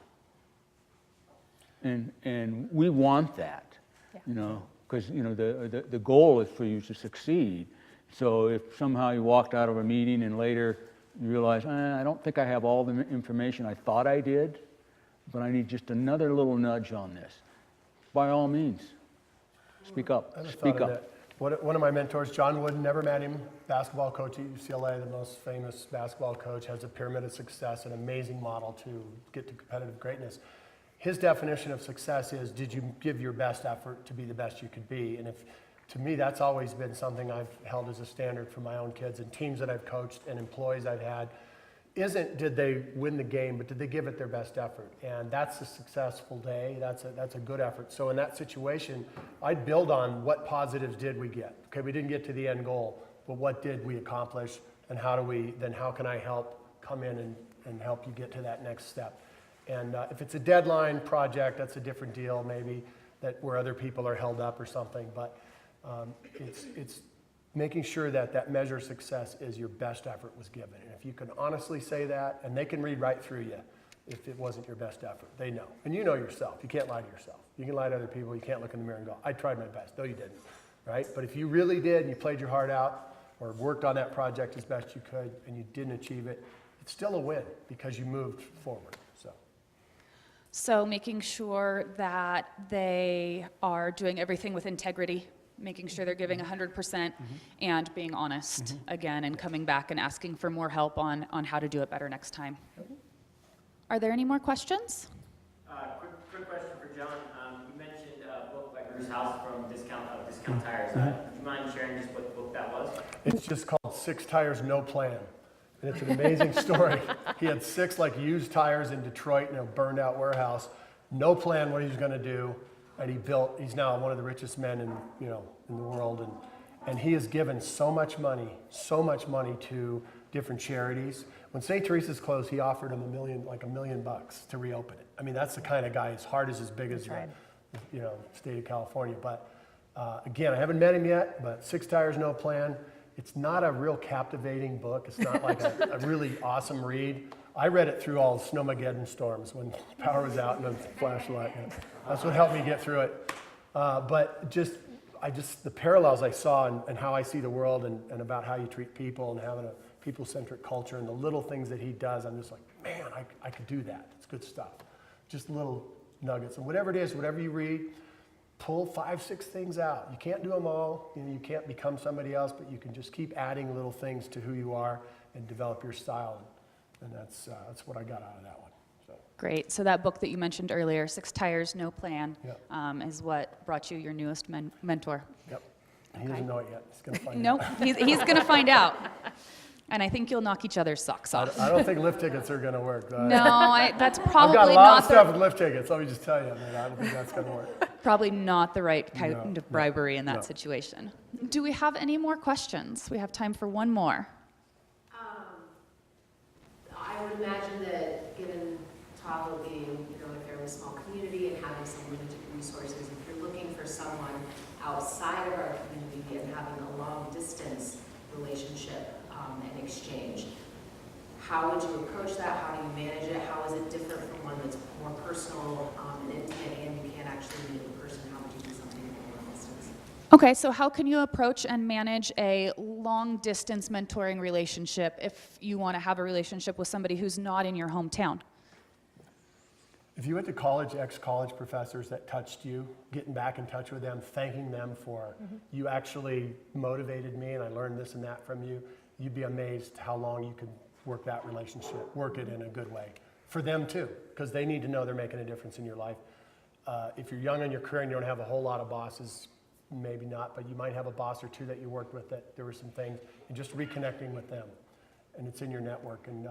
And we want that, because the goal is for you to succeed. So if somehow you walked out of a meeting and later you realize, I don't think I have all the information I thought I did, but I need just another little nudge on this, by all means, speak up. Speak up. One of my mentors, John Wooden, never met him, basketball coach at UCLA, the most famous basketball coach, has a pyramid of success, an amazing model to get to competitive greatness. His definition of success is, did you give your best effort to be the best you could be? And to me, that's always been something I've held as a standard for my own kids and teams that I've coached and employees I've had. Isn't did they win the game, but did they give it their best effort? And that's a successful day. That's a good effort. So in that situation, I'd build on what positives did we get. Okay, we didn't get to the end goal, but what did we accomplish? And how can I help come in and help you get to that next step? And if it's a deadline project, that's a different deal, maybe where other people are held up or something. But it's making sure that measure of success is your best effort was given. And if you can honestly say that, and they can read right through you if it wasn't your best effort. They know. And you know yourself. You can't lie to yourself. You can lie to other people. You can't look in the mirror and go, I tried my best. No, you didn't. Right? But if you really did and you played your heart out or worked on that project as best you could and you didn't achieve it, it's still a win because you moved forward. So making sure that they are doing everything with integrity, making sure they're giving 100% and being honest again and coming back and asking for more help on how to do it better next time. Are there any more questions? Quick question for John. You mentioned a book by Bruce House from Discount Tires. Would you mind sharing just what book that was? It's just called 6 Tires, No Plan. And it's an amazing story. He had 6 used tires in Detroit in a burned out warehouse. No plan what he was going to do. And he's now one of the richest men in the world. And he has given so much money to different charities. When St. Teresa's closed, he offered him $1 million to reopen it. I mean, that's the kind of guy. His heart is as big as the state of California. But again, I haven't met him yet, but 6 Tires, No Plan. It's not a real captivating book. It's not like a really awesome read. I read it through all the snowmageddon storms when power was out and the flashlight. That's what helped me get through it. But the parallels I saw and how I see the world and about how you treat people and having a people-centric culture and the little things that he does, I'm just like, man, I could do that. It's good stuff. Just little nuggets. And whatever it is, whatever you read, pull 5, 6 things out. You can't do them all. You know, you can't become somebody else, but you can just keep adding little things to who you are and develop your style. And that's what I got out of that one. So. Great. So that book that you mentioned earlier, Six Tires, No Plan, Yep. is what brought you your newest mentor. Yep. He doesn't know it yet. He's going to find No, out. he's going to find out. And I think you'll knock each other's socks off. I don't think lift tickets are going to work. No, that's I've probably got a lot of not stuff with lift tickets. Let me just tell you, man, I don't think that's going to work. probably not the right kind No, of bribery in that no. situation. Do we have any more questions? We have time for one more. I would imagine that given Tahoe being, a fairly small community and having some limited resources, if you're looking for someone outside of our community and having a long distance relationship and exchange, how would you approach that? How do you manage it? How is it different from one that's more personal and intimate and you can't actually meet the person? How would you do something more long distance? Okay, so how can you approach and manage a long-distance mentoring relationship if you want to have a relationship with somebody who's not in your hometown? If you went to college, ex-college professors that touched you, getting back in touch with them, thanking them for you actually motivated me and I learned this and that from you, you'd be amazed how long you could work that relationship, work it in a good way. For them too, because they need to know they're making a difference in your life. If you're young in your career and you don't have a whole lot of bosses, maybe not, but you might have a boss or two that you worked with that there were some things, and just reconnecting with them. And it's in your network, and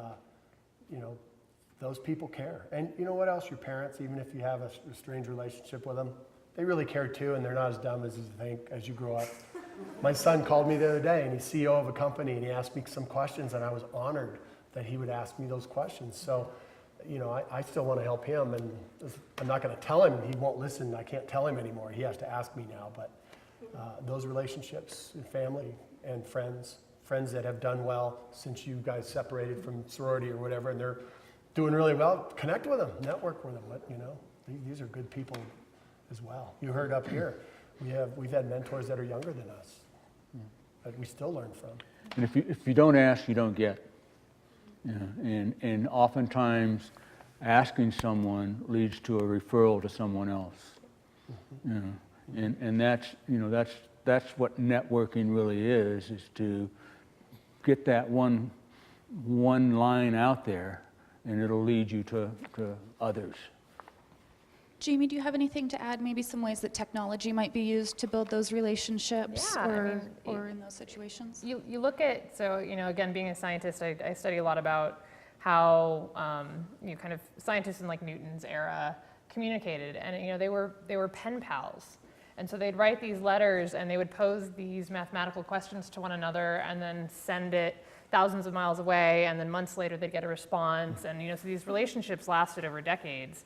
those people care. And you know what else? Your parents, even if you have a strange relationship with them, they really care too, and they're not as dumb as you think as you grow up. My son called me the other day, and he's CEO of a company, and he asked me some questions, and I was honored that he would ask me those questions. So, I still want to help him, and I'm not going to tell him. He won't listen. I can't tell him anymore. He has to ask me now. But those relationships, family and friends that have done well since you guys separated from sorority or whatever, and they're doing really well, connect with them, network with them. These are good people as well. You heard up here, we've had mentors that are younger than us that we still learn from. And if you don't ask, you don't get. And oftentimes, asking someone leads to a referral to someone else. And that's what networking really is to get that one line out there, and it'll lead you to others. Jamie, do you have anything to add? Maybe some ways that technology might be used to build those relationships Yeah, or in those situations? You look at, again, being a scientist, I study a lot about how kind of scientists in like Newton's era communicated, and they were pen pals. And so they'd write these letters and they would pose these mathematical questions to one another and then send it thousands of miles away, and then months later they'd get a response. And so these relationships lasted over decades.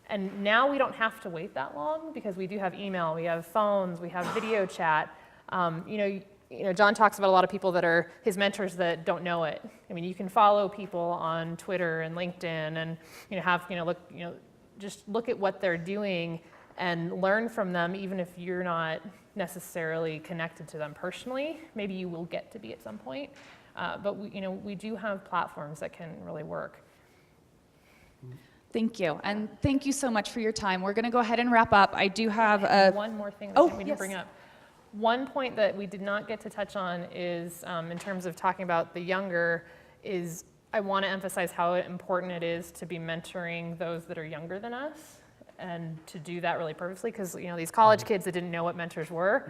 And now we don't have to wait that long because we do have email, we have phones, we have video chat. John talks about a lot of people that are his mentors that don't know it. I mean, you can follow people on Twitter and LinkedIn, and just look at what they're doing and learn from them, even if you're not necessarily connected to them personally. Maybe you will get to be at some point, but we do have platforms that can really work. Thank you, and thank you so much for your time. We're going to go ahead and wrap up. I do have one more thing that we didn't yes. bring up. One point that we did not get to touch on is, in terms of talking about the younger, is I want to emphasize how important it is to be mentoring those that are younger than us, and to do that really purposely, because these college kids that didn't know what mentors were,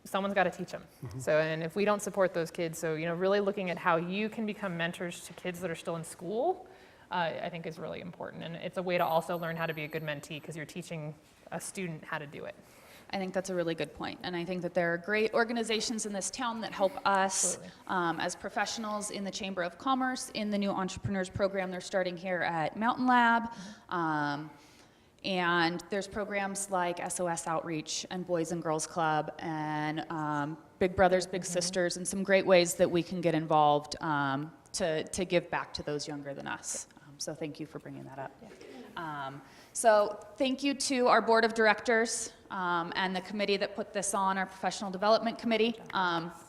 someone's got to teach them. So, and if we don't support those kids, really looking at how you can become mentors to kids that are still in school, I think is really important. And it's a way to also learn how to be a good mentee, because you're teaching a student how to do it. I think that's a really good point. And I think that there are great organizations in this town that help us as professionals in the Chamber of Commerce, in the new Entrepreneurs Program they're starting here at Mountain Lab. And there's programs like SOS Outreach and Boys and Girls Club and Big Brothers, Big Sisters, and some great ways that we can get involved to give back to those younger than us. So thank you for bringing that up. So thank you to our board of directors and the committee that put this on, our professional development committee.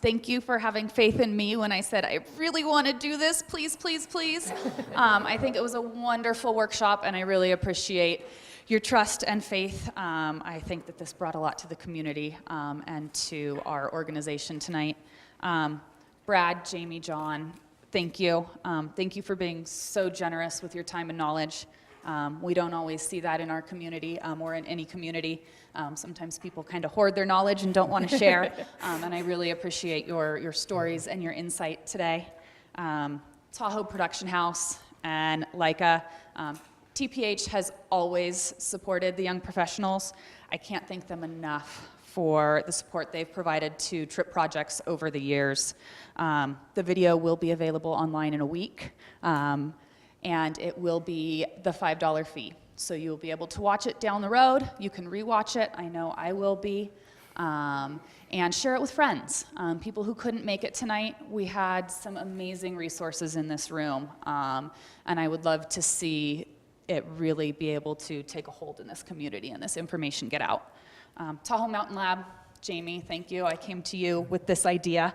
Thank you for having faith in me when I said, I really want to do this, please, please, please. I think it was a wonderful workshop, and I really appreciate your trust and faith. I think that this brought a lot to the community and to our organization tonight. Brad, Jamie, John, thank you. Thank you for being so generous with your time and knowledge. We don't always see that in our community or in any community. Sometimes people kind of hoard their knowledge and don't want to share. And I really appreciate your stories and your insight today. Tahoe Production House and Leica. TPH has always supported the young professionals. I can't thank them enough for the support they've provided to TRYP projects over the years. The video will be available online in a week, and it will be the $5 fee. So you'll be able to watch it down the road. You can rewatch it. I know I will be. And share it with friends, people who couldn't make it tonight. We had some amazing resources in this room, and I would love to see it really be able to take a hold in this community and this information get out. Tahoe Mountain Lab, Jamie, thank you. I came to you with this idea,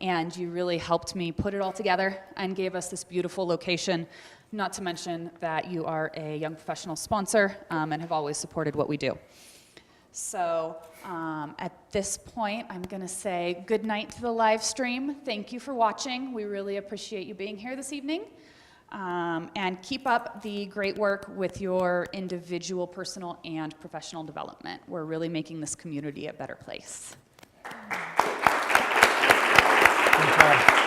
and you really helped me put it all together and gave us this beautiful location, not to mention that you are a young professional sponsor and have always supported what we do. So at this point, I'm going to say good night to the live stream. Thank you for watching. We really appreciate you being here this evening. And keep up the great work with your individual, personal, and professional development. We're really making this community a better place. Good job.